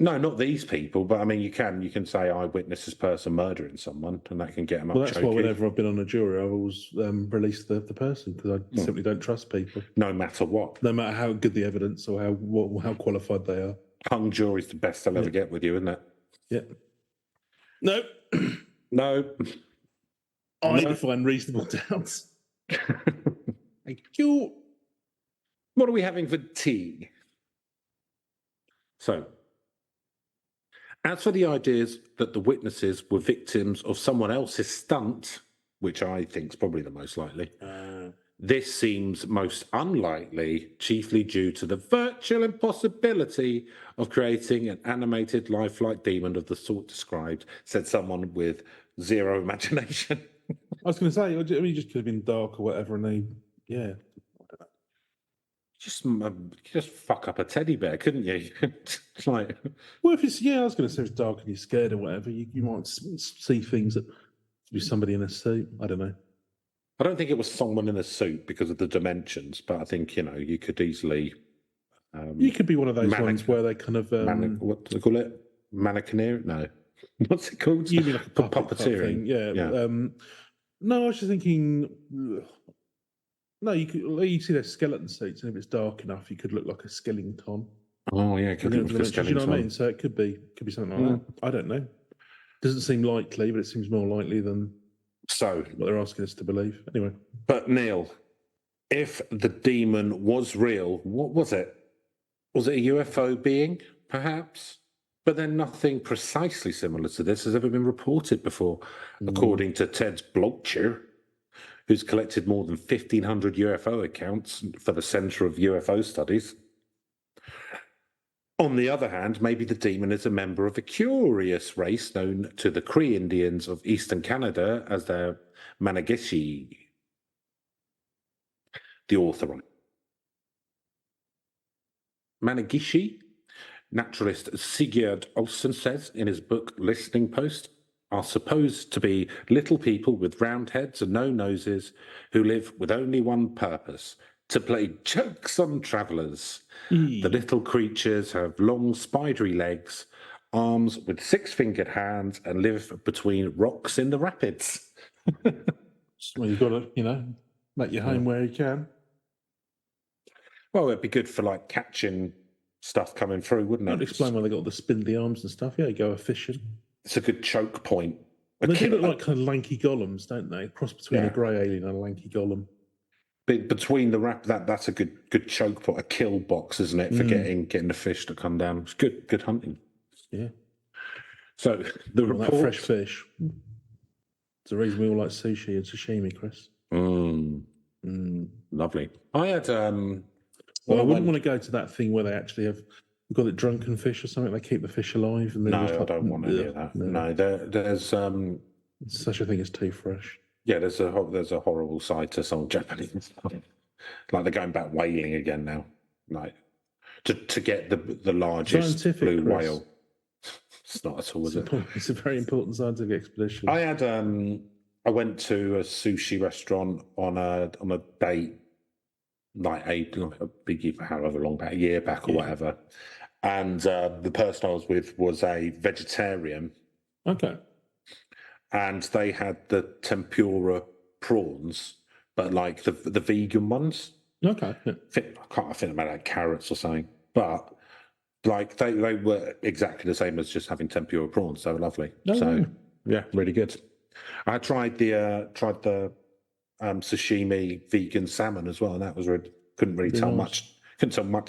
No, not these people, but I mean, you can say I witnessed this person murdering someone, and that can get them up. Well, that's chokey. why whenever I've been on a jury, I've always released the person because I simply don't trust people, no matter what, no matter how good the evidence or how qualified they are. Hung jury's the best they'll ever get with you, isn't it? Yeah. No. No. I define reasonable doubts. Thank you. What are we having for tea? So, as for the ideas that the witnesses were victims of someone else's stunt, which I think is probably the most likely, this seems most unlikely, chiefly due to the virtual impossibility of creating an animated lifelike demon of the sort described, said someone with zero imagination. I was going to say, I mean, it just could have been dark or whatever, and they, yeah. Just fuck up a teddy bear, couldn't you? It's like, well, if it's I was going to say it's dark and you're scared or whatever, you might see things that could be somebody in a suit. I don't know. I don't think it was someone in a suit because of the dimensions, but I think you could easily. You could be one of those ones where they kind of what do they call it? Mannequineer? No, what's it called? You mean like a puppeteering? Yeah. No, I was just thinking. No, you see their skeleton suits, and if it's dark enough, you could look like a skeleton. Oh yeah, it could look like a skeleton. You know what I mean? So it could be something like that. I don't know. Doesn't seem likely, but it seems more likely than what they're asking us to believe. Anyway. But Neil, if the demon was real, what was it? Was it a UFO being, perhaps? But then nothing precisely similar to this has ever been reported before, according to Ted's Blogcher, who's collected more than 1,500 UFO accounts for the Centre of UFO Studies. On the other hand, maybe the demon is a member of a curious race known to the Cree Indians of eastern Canada as their Managishi. The author writes. Managishi, naturalist Sigurd Olsen says in his book Listening Post, are supposed to be little people with round heads and no noses who live with only one purpose, to play jokes on travellers. The little creatures have long spidery legs, arms with 6-fingered hands, and live between rocks in the rapids. Well, you've got to, make your home where you can. Well, it'd be good for catching stuff coming through, wouldn't it? I'd explain why they got the spindly arms and stuff. Yeah, you go fishing. It's a good choke point. They do look like kind of lanky golems, don't they? Cross between a grey alien and a lanky golem. Between the wrap, that's a good choke pot, a kill box, isn't it, for getting the fish to come down? It's good hunting. Yeah. So the report, that fresh fish. It's the reason we all like sushi and sashimi, Chris. Lovely. I had well, I wouldn't want to go to that thing where they actually have, you call it drunken fish or something. They keep the fish alive. And no, I don't want any of that. No, there's such a thing as too fresh. Yeah, there's a horrible side to some Japanese stuff. Like they're going back whaling again now, like to get the largest blue whale. It's not at all, is it? It's a very important scientific expedition. I had I went to a sushi restaurant on a date, like a big, however long back, a year back or whatever, and the person I was with was a vegetarian. Okay. And they had the tempura prawns, but like the vegan ones. Okay. Yeah. I think they had carrots or something, but like they were exactly the same as just having tempura prawns. They were lovely. Yeah, really good. I tried the sashimi vegan salmon as well, and that was really couldn't tell much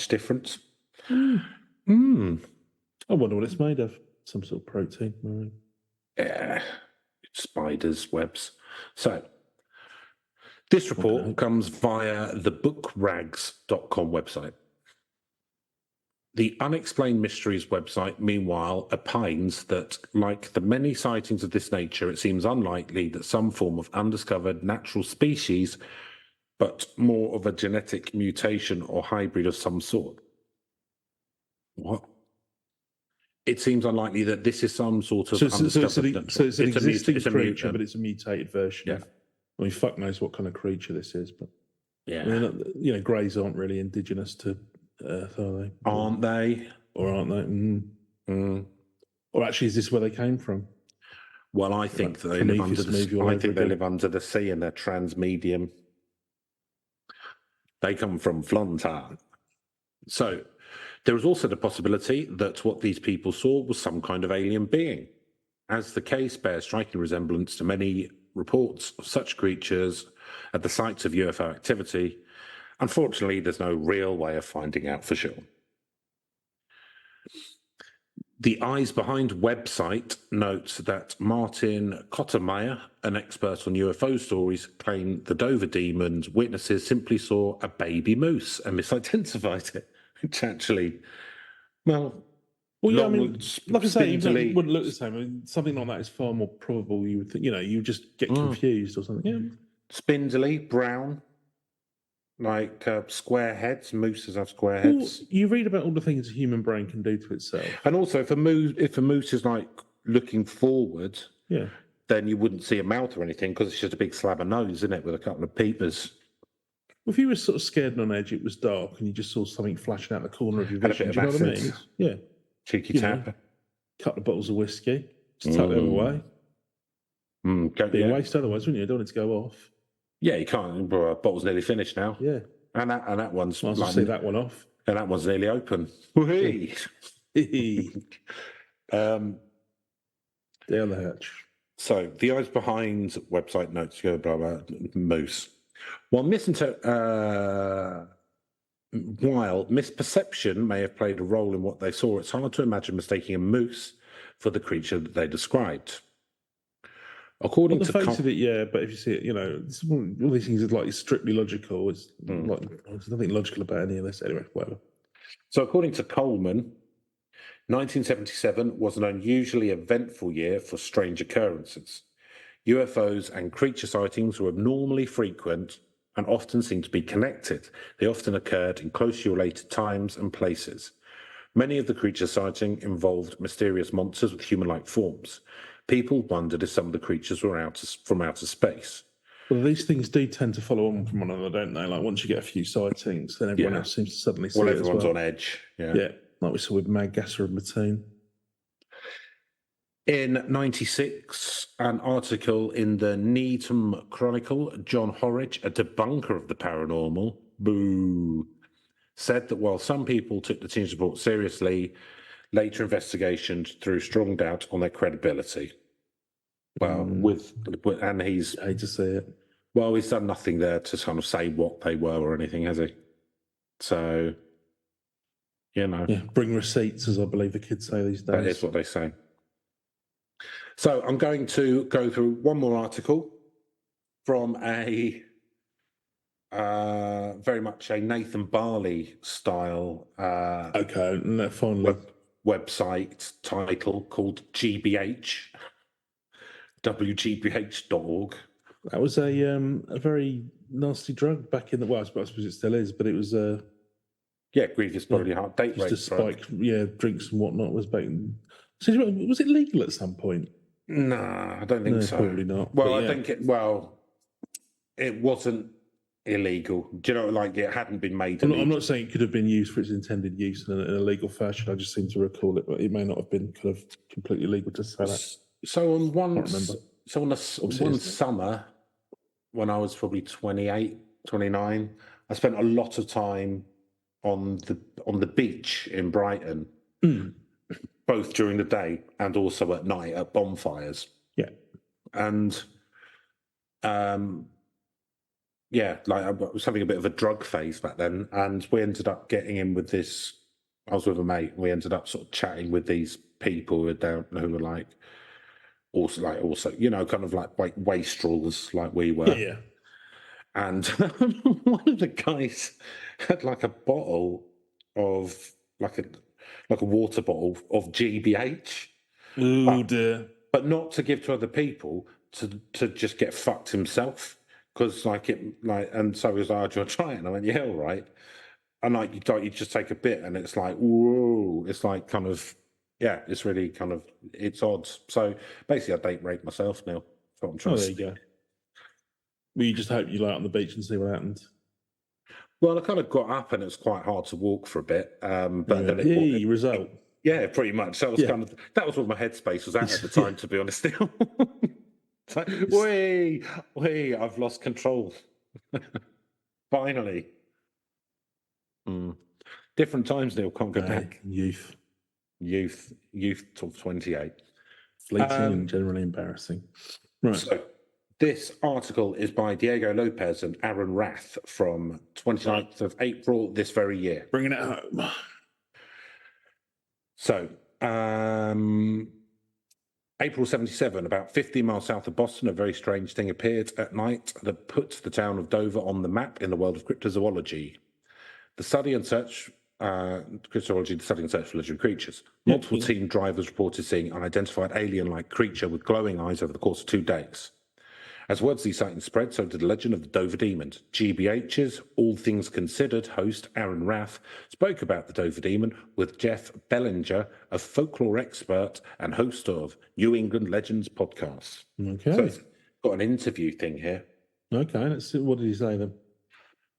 difference. I wonder what it's made of. Some sort of protein. Yeah. Spiders' webs. So, this report comes via the bookrags.com website. The Unexplained Mysteries website, meanwhile, opines that, like the many sightings of this nature, it seems unlikely that some form of undiscovered natural species, but more of a genetic mutation or hybrid of some sort. What? It seems unlikely that this is some sort of so it's an existing creature, but it's a mutated version. Yeah. I mean, fuck knows what kind of creature this is, but yeah, I mean, greys aren't really indigenous to Earth, are they? Aren't they? Or aren't they? Or actually, is this where they came from? Well, I think that they live under they live under the sea and they're transmedium. They come from Flontar. So. There is also the possibility that what these people saw was some kind of alien being, as the case bears striking resemblance to many reports of such creatures at the sites of UFO activity. Unfortunately, there's no real way of finding out for sure. The Eyes Behind website notes that Martin Kottermeyer, an expert on UFO stories, claimed the Dover Demon's witnesses simply saw a baby moose and misidentified it. Which actually, yeah, I mean, like I say, it wouldn't look the same. I mean, something like that is far more probable. You would think, you just get confused or something. Yeah. Spindly, brown, like square heads. Mooses have square heads. Well, you read about all the things a human brain can do to itself, and also if a moose is like looking forward, then you wouldn't see a mouth or anything because it's just a big slab of nose, isn't it, with a couple of peepers. If you were sort of scared and on edge, it was dark, and you just saw something flashing out the corner of your vision. Do you know what I mean? Yeah. Cheeky tap. Couple of bottles of whiskey. Just tuck them away. Be a waste otherwise, wouldn't you? Don't want it to go off. Yeah, you can't. Bottle's nearly finished now. Yeah. And that one's... Might as well see that one off. And that one's nearly open. Down the hatch. So, the Eyes Behind website notes go blah, blah, moose. While misperception may have played a role in what they saw, it's hard to imagine mistaking a moose for the creature that they described. According to the face of it, but if you see it, all these things are like strictly logical. It's like there's nothing logical about any of this. Anyway, whatever. So, according to Coleman, 1977 was an unusually eventful year for strange occurrences. UFOs and creature sightings were abnormally frequent and often seemed to be connected. They often occurred in closely related times and places. Many of the creature sightings involved mysterious monsters with human-like forms. People wondered if some of the creatures were from outer space. Well, these things do tend to follow on from one another, don't they? Like once you get a few sightings, then everyone else seems to suddenly see it as well. Everyone's on edge. Yeah, like we saw with Mad Gasser and Mattoon. In 96, an article in the Needham Chronicle, John Horridge, a debunker of the paranormal, said that while some people took the team's report seriously, later investigations threw strong doubt on their credibility. Well, and he's I hate to say it. well, he's done nothing there to kind of say what they were or anything, has he? So, you know, Yeah, bring receipts, as I believe the kids say these days. that is what they say. So I'm going to go through one more article from a very much a Nathan Barley style Okay, no, finally. website title called GBH, WGBH.org. That was a very nasty drug back in the, well, I suppose it still is, but it was Yeah, grievous bodily harm, date just rape a drug. spike, drinks and whatnot was back in. So, was it legal at some point? Nah, I don't think No, so. probably not. Well, but I yeah. think it wasn't illegal. Do you know, like it hadn't been made illegal. I'm not saying it could have been used for its intended use in a legal fashion. I just seem to recall it, but it may not have been kind of completely legal to say that. So on one, remember. so on one summer, when I was probably 28, 29, I spent a lot of time on the beach in Brighton, both during the day and also at night at bonfires. Yeah. And yeah, like I was having a bit of a drug phase back then, and we ended up getting in with this. I was with a mate. We ended up sort of chatting with these people who were like, also, you know, kind of like wastrels like we were. Yeah. And one of the guys had like a bottle of like a water bottle of GBH. Oh dear. But not to give to other people, to just get fucked himself. Because and so he was like, "Oh, do you want to try it?" And I went, "Yeah, all right." And like you just take a bit, and it's like, whoa, it's like kind of, yeah, it's really kind of, it's odd. So basically, I date rape myself now. That's what I'm trying to There you go. Well, you just hope you lie on the beach and see what happens. Well, I kind of got up, and it was quite hard to walk for a bit. But then result. Yeah, pretty much. That was that was what my headspace was at the time, to be honest. It's like, wait, I've lost control. Finally. Different times, Neil, can't go back. Youth till 28. Fleeting and generally embarrassing. Right. So this article is by Diego Lopez and Aaron Rath from 29th of April this very year. Bringing it home. So, April 77, about 50 miles south of Boston, a very strange thing appeared at night that put the town of Dover on the map in the world of cryptozoology. The study and search, cryptozoology, the study and search for legendary creatures. Multiple team drivers reported seeing an unidentified alien-like creature with glowing eyes over the course of 2 days. As word of these sightings spread, so did the legend of the Dover Demon. GBH's All Things Considered host Aaron Rath spoke about the Dover Demon with Jeff Bellinger, a folklore expert and host of New England Legends podcast. Okay. So it's got an interview thing here. Okay, let's see. What did he say then?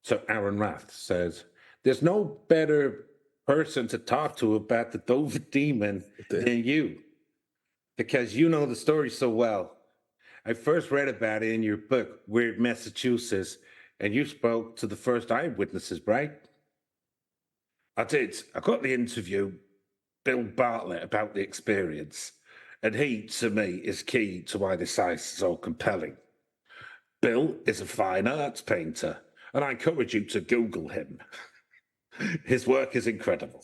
So Aaron Rath says, "There's no better person to talk to about the Dover Demon than you, because you know the story so well. I first read about it in your book, Weird Massachusetts, and you spoke to the first eyewitnesses, right?" "I did. I got the interview, Bill Bartlett, about the experience, and he, to me, is key to why this site is so compelling. Bill is a fine arts painter, and I encourage you to Google him. His work is incredible.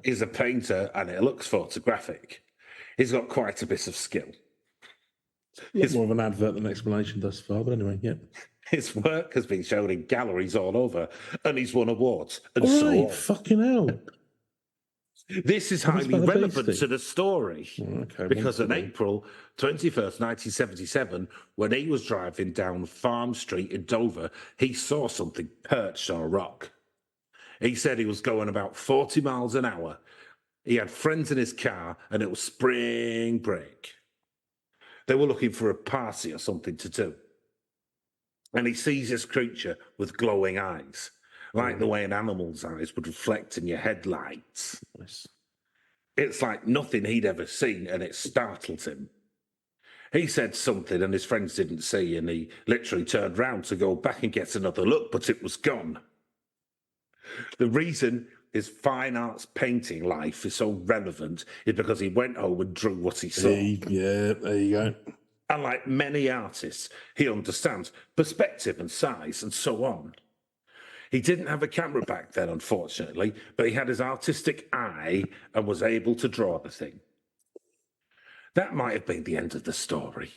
He's a painter, and it looks photographic. He's got quite a bit of skill. It's more of an advert than an explanation thus far, but anyway, yeah. His work has been shown in galleries all over, and he's won awards, and all so right, on. Fucking hell. This is highly relevant to the story, because on April 21st, 1977, when he was driving down Farm Street in Dover, he saw something perched on a rock. He said he was going about 40 miles an hour. He had friends in his car, and it was spring break. They were looking for a party or something to do. And he sees this creature with glowing eyes, like the way an animal's eyes would reflect in your headlights. Nice. It's like nothing he'd ever seen, and it startled him. He said something, and his friends didn't see, and he literally turned round to go back and get another look, but it was gone. The reason his fine arts painting life is so relevant is because he went home and drew what he saw. Yeah, there you go. And like many artists, he understands perspective and size and so on. He didn't have a camera back then, unfortunately, but he had his artistic eye and was able to draw the thing. That might have been the end of the story.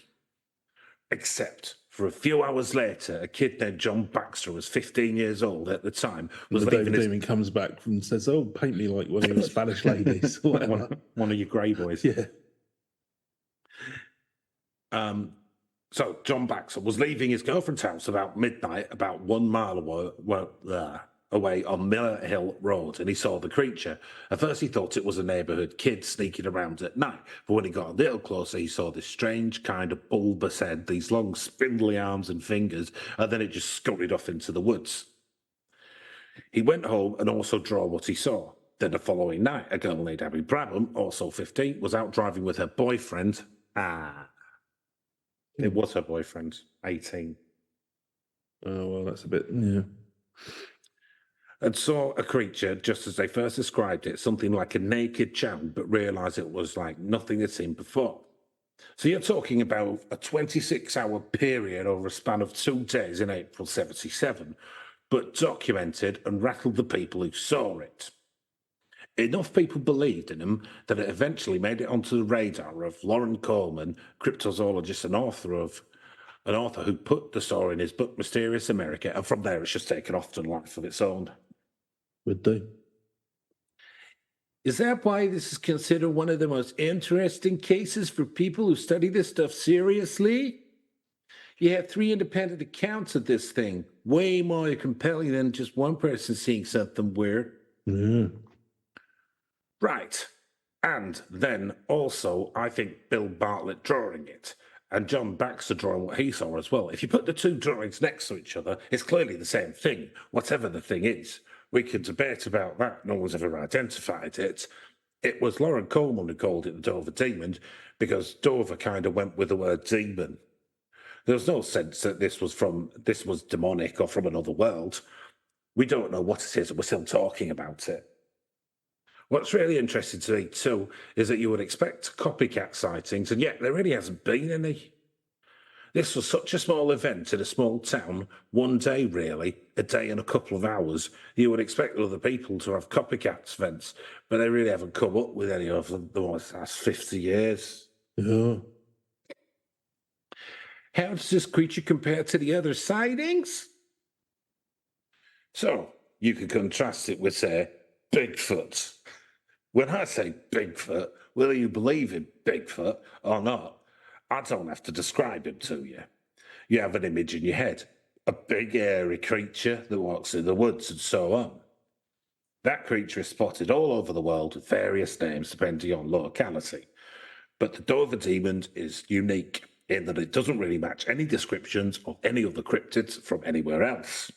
Except for a few hours later, a kid named John Baxter, who was 15 years old at the time, was The leaving David his... Damon comes back and says, "Oh, paint me like one of your Spanish ladies." or whatever. one of your grey boys. Yeah. So John Baxter was leaving his girlfriend's house about midnight, about 1 mile away on Miller Hill Road, and he saw the creature. At first he thought it was a neighbourhood kid sneaking around at night, but when he got a little closer he saw this strange kind of bulbous head, these long spindly arms and fingers, and then it just scurried off into the woods. He went home and also drew what he saw. Then the following night, a girl named Abby Brabham, also 15, was out driving with her boyfriend. It was her boyfriend, 18. Oh, well, that's a bit, yeah. And saw a creature, just as they first described it, something like a naked child, but realised it was like nothing they'd seen before. So you're talking about a 26-hour period over a span of 2 days in April 77, but documented and rattled the people who saw it. Enough people believed in him that it eventually made it onto the radar of Lauren Coleman, cryptozoologist and author who put the story in his book Mysterious America, and from there it's just taken off to a life of its own. Would do. Is that why this is considered one of the most interesting cases for people who study this stuff seriously? You have 3 independent accounts of this thing, way more compelling than just one person seeing something weird. Yeah. Right. And then also, I think Bill Bartlett drawing it, and John Baxter drawing what he saw as well. If you put the 2 drawings next to each other, it's clearly the same thing, whatever the thing is. We could debate about that. No one's ever identified it. It was Lauren Coleman who called it the Dover Demon, because Dover kind of went with the word demon. There was no sense that this was demonic or from another world. We don't know what it is, and we're still talking about it. What's really interesting to me, too, is that you would expect copycat sightings, and yet there really hasn't been any. This was such a small event in a small town, 1 day really, a day and a couple of hours. You would expect other people to have copycat events, but they really haven't come up with any of them the last 50 years. Yeah. How does this creature compare to the other sightings? So, you can contrast it with, say, Bigfoot. When I say Bigfoot, whether you believe in Bigfoot or not, I don't have to describe him to you. You have an image in your head, a big hairy creature that walks in the woods and so on. That creature is spotted all over the world with various names depending on locality. But the Dover Demon is unique in that it doesn't really match any descriptions of any other cryptids from anywhere else.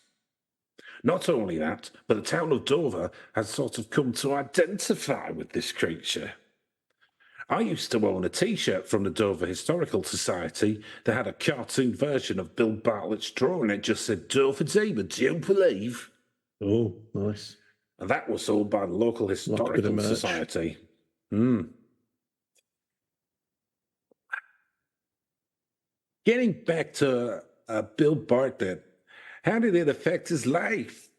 Not only that, but the town of Dover has sort of come to identify with this creature. I used to own a T-shirt from the Dover Historical Society that had a cartoon version of Bill Bartlett's drawing. It just said, "Dover Demon, do you believe?" Oh, nice. And that was sold by the local Historical Society. Getting back to Bill Bartlett, how did it affect his life?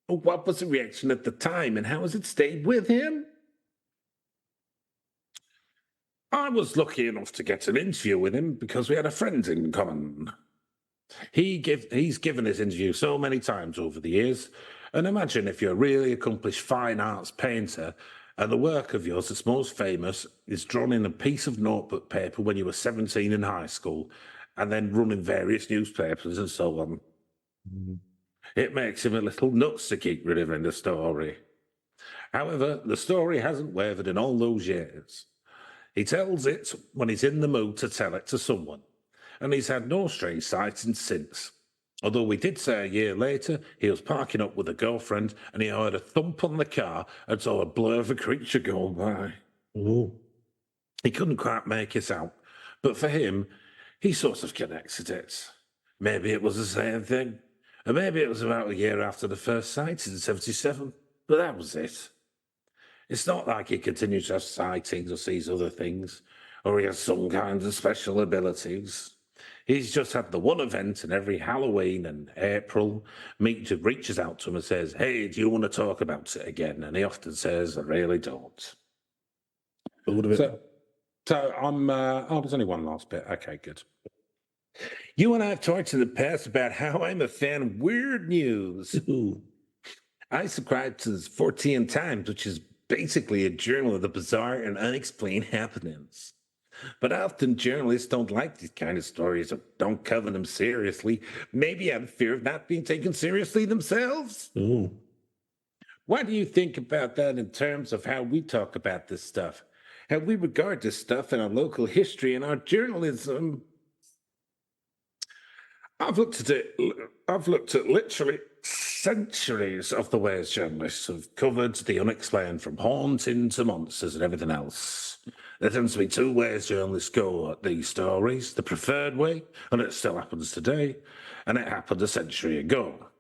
What was the reaction at the time, and how has it stayed with him? I was lucky enough to get an interview with him because we had a friend in common. He's given his interview so many times over the years, and imagine if you're a really accomplished fine arts painter and the work of yours that's most famous is drawn in a piece of notebook paper when you were 17 in high school, and then run in various newspapers and so on. It makes him a little nuts to keep reliving the story. However, the story hasn't wavered in all those years. He tells it when he's in the mood to tell it to someone, and he's had no strange sightings since. Although we did say a year later he was parking up with a girlfriend and he heard a thump on the car and saw a blur of a creature go by. Oh. He couldn't quite make it out, but for him, he sort of connected it. Maybe it was the same thing, and maybe it was about a year after the first sighting in 77, but that was it. It's not like he continues to have sightings or sees other things. or he has some kinds of special abilities. He's just had the one event, and every Halloween and April, Meech reaches out to him and says, "Hey, do you want to talk about it again?" And he often says, "I really don't." All of it. So I'm. There's only one last bit. Okay, good. You and I have talked in the past about how I'm a fan of weird news. Ooh. I subscribe to the 14 Times, which is basically a journal of the bizarre and unexplained happenings. But often journalists don't like these kind of stories or don't cover them seriously, maybe out of fear of not being taken seriously themselves. Ooh. What do you think about that in terms of how we talk about this stuff? How we regard this stuff in our local history and our journalism? I've looked at literally centuries of the ways journalists have covered the unexplained, from haunting to monsters and everything else. There tends to be two ways journalists go at these stories: the preferred way, and it still happens today, and it happened a century ago.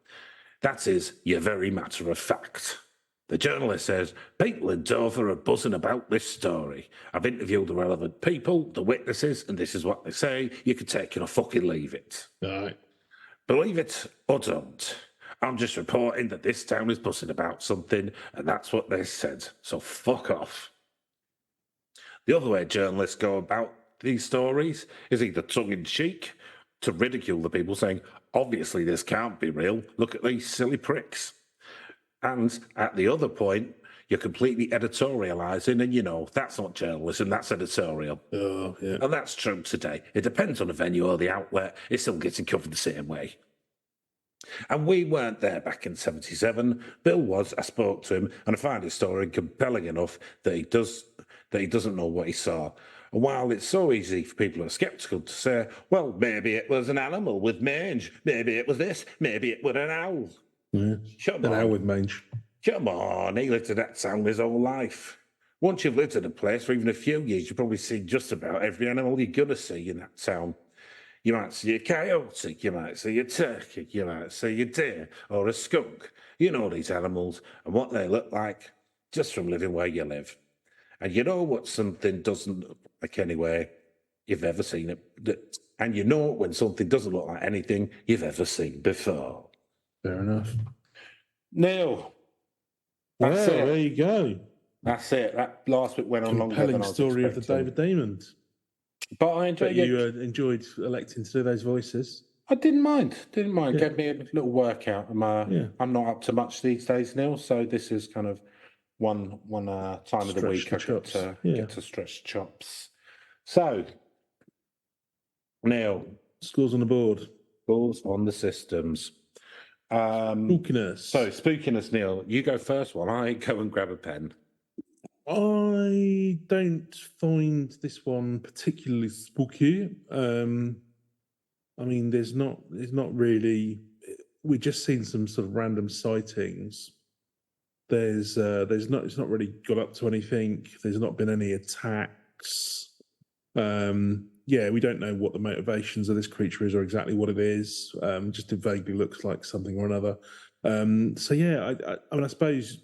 That is, your very matter of fact. The journalist says, "People in Dover are buzzing about this story. I've interviewed the relevant people, the witnesses, and this is what they say. You can take it or fucking leave it." All right. Believe it or don't, I'm just reporting that this town is buzzing about something, and that's what they said. So fuck off. The other way journalists go about these stories is either tongue-in-cheek, to ridicule the people, saying, "Obviously this can't be real. Look at these silly pricks." And at the other point, you're completely editorializing, and that's not journalism, that's editorial. Oh, yeah. And that's true today. It depends on the venue or the outlet. It's still getting covered the same way. And we weren't there back in 77. Bill was. I spoke to him, and I find his story compelling enough that he doesn't know what he saw. And while it's so easy for people who are skeptical to say, "Well, maybe it was an animal with mange, maybe it was this, maybe it was an owl." Yeah. Come An on. owl with mange. Come on, he lived in that town his whole life. Once you've lived in a place for even a few years, you've probably seen just about every animal you're going to see in that town. You might see a coyote, you might see a turkey, you might see a deer or a skunk. You know these animals and what they look like just from living where you live. And you know what something doesn't look like anyway, you've ever seen it. And you know when something doesn't look like anything you've ever seen before. Fair enough. Neil, Well, that's it. there you go. That's it. That last bit went on longer than I Compelling was story of the expecting. David Demons. But I But enjoyed you it. enjoyed electing to do those voices. I didn't mind. Yeah. Gave me a little workout. I'm not up to much these days, Neil. So this is kind of one time of the Stretch week the I chops. get to stretch chops. So, Neil, Scores on the board. scores on the systems. Spookiness. So, spookiness, Neil. You go first while I go and grab a pen. I don't find this one particularly spooky. I mean, there's not really. We've just seen some sort of random sightings. It's not really got up to anything. There's not been any attacks. We don't know what the motivations of this creature is or exactly what it is. Just it vaguely looks like something or another. I mean, I suppose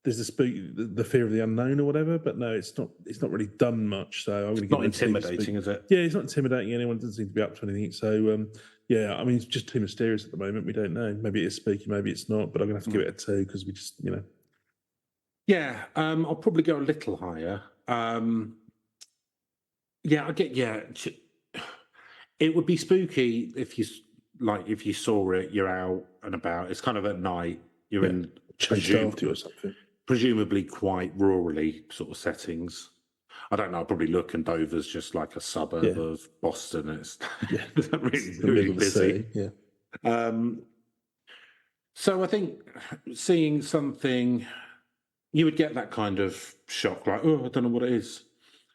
there's the fear of the unknown or whatever, but no, it's not really done much. So I'm going to give Not intimidating, is it? Yeah, it's not intimidating anyone. Doesn't seem to be up to anything. So I mean, it's just too mysterious at the moment. We don't know. Maybe it is spooky, maybe it's not. But I'm going to have to give it a 2 because we just Yeah, I'll probably go a little higher. It would be spooky if you saw it, you're out and about. It's kind of at night. You're in chased after you or something. presumably quite rurally sort of settings. I don't know. I'll probably look, and Dover's just like a suburb of Boston. It's really busy. Yeah. So I think seeing something, you would get that kind of shock, like, "Oh, I don't know what it is."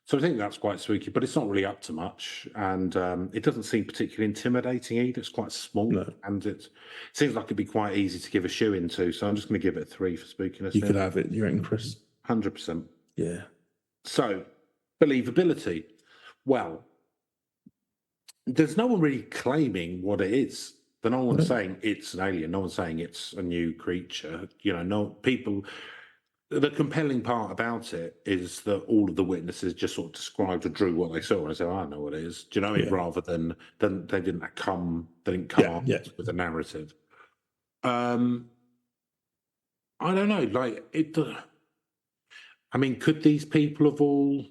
So I think that's quite spooky, but it's not really up to much, and it doesn't seem particularly intimidating either. It's quite small, and it seems like it'd be quite easy to give a shoe into. So I'm just going to give it a 3 for spookiness. You could have it, you reckon, Chris? 100%. Yeah. So believability. Well, there's no one really claiming what it is. But no one's saying it's an alien. No one's saying it's a new creature. No people. the compelling part about it is that all of the witnesses just sort of described or drew what they saw. And I said, I know what it is. Do you know what I mean? Yeah. Rather than they didn't come Yeah. up Yeah. with a narrative. I don't know. Like it. I mean, could these people have all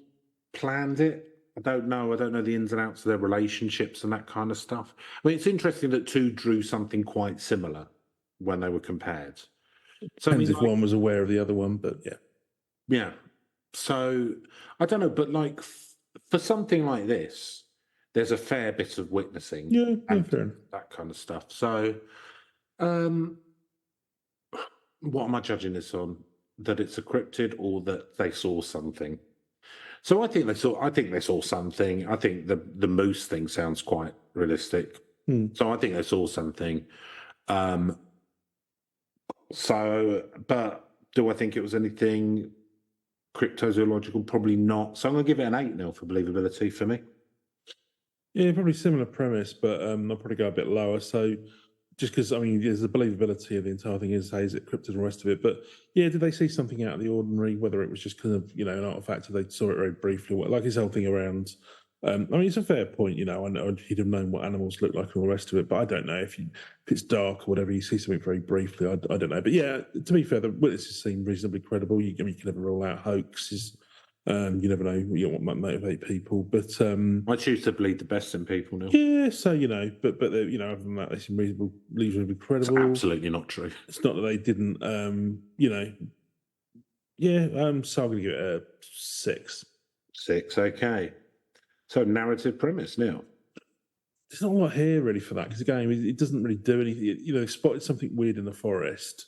planned it? I don't know. I don't know the ins and outs of their relationships and that kind of stuff. I mean, it's interesting that two drew something quite similar when they were compared. So I Depends mean, if like, one was aware of the other one, but yeah. yeah. So I don't know, but like for something like this, there's a fair bit of witnessing Yeah, yeah, and fair enough. that kind of stuff. So, um, what am I judging this on? That it's a cryptid or that they saw something? So I think they saw. I think they saw something. I think the moose thing sounds quite realistic. Hmm. So I think they saw something. Um, but do I think it was anything cryptozoological? Probably not. So I'm going to give it an 8 now for believability for me. Yeah, probably similar premise, but I'll probably go a bit lower. So just because, I mean, there's the believability of the entire thing is it cryptid and the rest of it. But yeah, did they see something out of the ordinary, whether it was just kind of, an artifact or they saw it very briefly, like his whole thing around. I mean, it's a fair point, I know he'd have known what animals look like and all the rest of it, but I don't know if it's dark or whatever, you see something very briefly, I don't know. But yeah, to be fair, the witnesses seem reasonably credible. You can never rule out hoaxes. You never know what might motivate people, but I choose to believe the best in people now. yeah. So but other than that, they seem reasonably It's credible. absolutely not true. It's not that they didn't, yeah. So I'm going to give it a 6. 6, okay. So narrative premise now. There's not a lot here really for that because again, it doesn't really do anything. They spotted something weird in the forest.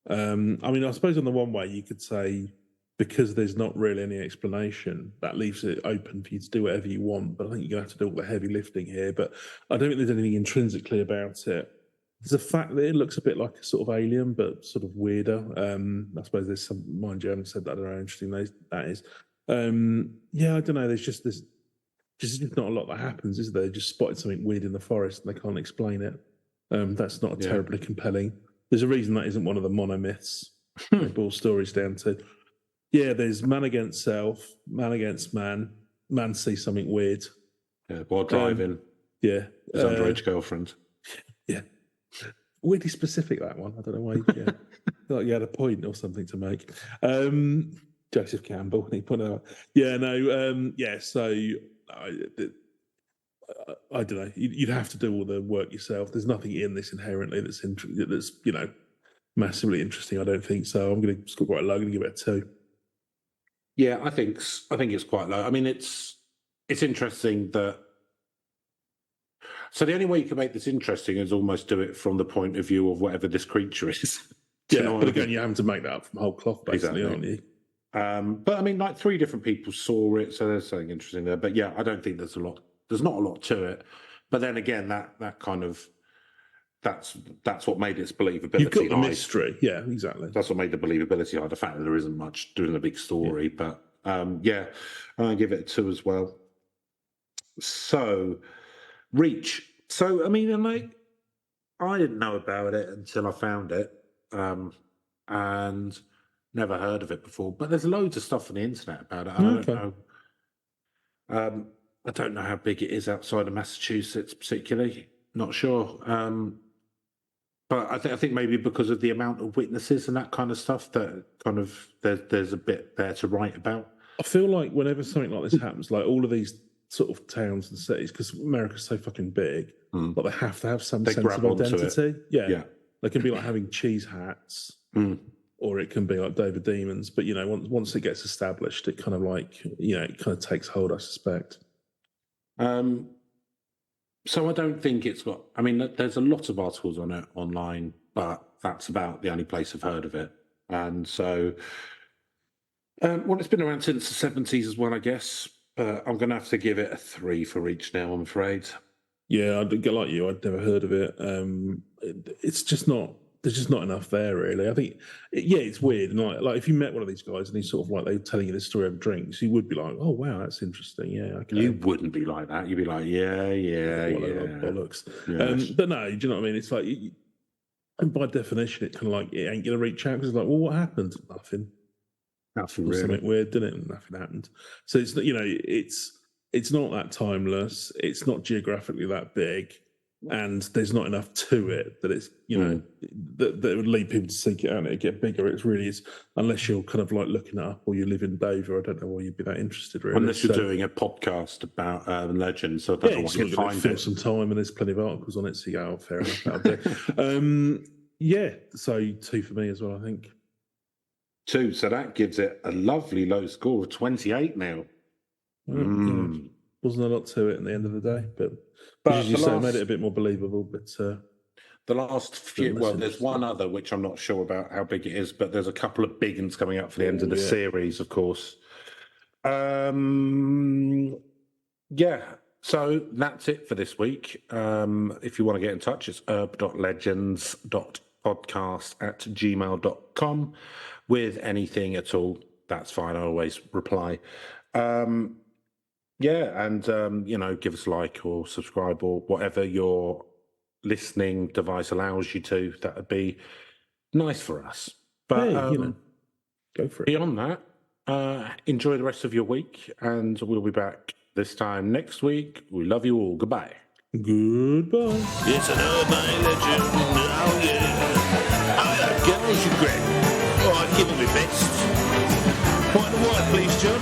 I mean, I suppose on the one way you could say because there's not really any explanation, that leaves it open for you to do whatever you want. But I think you're going to have to do all the heavy lifting here. But I don't think there's anything intrinsically about it. There's a fact that it looks a bit like a sort of alien, but sort of weirder. I suppose there's some, mind you, I haven't said that, I don't know how interesting that is. Yeah, I don't know. There's just not a lot that happens, is there? They just spotted something weird in the forest and they can't explain it. That's not terribly compelling. There's a reason that isn't one of the monomyths they boil stories down to. Yeah, there's man against self, man against man. Man sees something weird. Yeah, while driving. Yeah. His underage girlfriend. Yeah. Weirdly specific, that one. I don't know why. Yeah. Like you had a point or something to make. Joseph Campbell, he put it out. Yeah, no, yeah, so I don't know. You'd have to do all the work yourself. There's nothing in this inherently that's massively interesting. I don't think so. I'm going to score quite low. I'm going to give it a 2. Yeah, I think it's quite low. I mean, it's interesting that. So the only way you can make this interesting is almost do it from the point of view of whatever this creature is. Yeah, but again, you're having to make that up from whole cloth, basically, exactly. Aren't you? But I mean, like 3 different people saw it, so there's something interesting there. But yeah, I don't think there's a lot. There's not a lot to it. But then again, that kind of that's what made its believability. You've got the mystery, yeah, exactly. That's what made the believability high. The fact that there isn't much doing the big story, but yeah, I give it a 2 as well. So, Reach. So I mean, like, I didn't know about it until I found it, and never heard of it before. But there's loads of stuff on the internet about it. I don't know. I don't know how big it is outside of Massachusetts, particularly. Not sure. But I think maybe because of the amount of witnesses and that kind of stuff, that kind of there's a bit there to write about. I feel like whenever something like this happens, like all of these sort of towns and cities, because America's so fucking big, but they have to have some sense of identity. Yeah. They can be like having cheese hats, or it can be like David Demons. But once it gets established, it kind of like it kind of takes hold, I suspect. So I don't think it's got. I mean, there's a lot of articles on it online, but that's about the only place I've heard of it. And so, well, it's been around since the 70s as well, I guess. I'm going to have to give it a 3 for Reach now, I'm afraid. Yeah, I'd get like you. I'd never heard of it. It's just not. There's just not enough there, really. I think, yeah, it's weird. And like if you met one of these guys and he's sort of like they're telling you this story over drinks, you would be like, "Oh, wow, that's interesting." Yeah, okay. You wouldn't be like that. You'd be like, "Yeah, bollocks." Yes. But no, do you know what I mean? It's like, and by definition, it kind of like it ain't going to reach out because it's like, well, what happened? Nothing. Nothing or really. something weird, didn't it? And nothing happened. So it's it's not that timeless. It's not geographically that big, and there's not enough to it that it's that would lead people to seek it out and it get bigger. It really is, unless you're kind of like looking it up or you live in Dover. I don't know why you'd be that interested, really. Unless you're doing a podcast about urban legends, so I don't know what you'd find fill it. some time, and there's plenty of articles on it. So you go, oh, fair enough, that'll do. Yeah, so 2 for me as well, I think. 2, so that gives it a lovely low score of 28 now. Wasn't a lot to it at the end of the day, but as you say, made it a bit more believable. But the last few, there's one other which I'm not sure about how big it is, but there's a couple of big ones coming up for the end of the series, of course. So that's it for this week. If you want to get in touch, it's herb.legends.podcast@gmail.com with anything at all. That's fine. I always reply. And give us a like or subscribe or whatever your listening device allows you to. That would be nice for us. But go for it. Beyond that, enjoy the rest of your week, and we'll be back this time next week. We love you all. Goodbye. Goodbye. It's an urban legend. Oh yeah. I like girls, you great. Oh, I'd give them my best. White and white, please, John.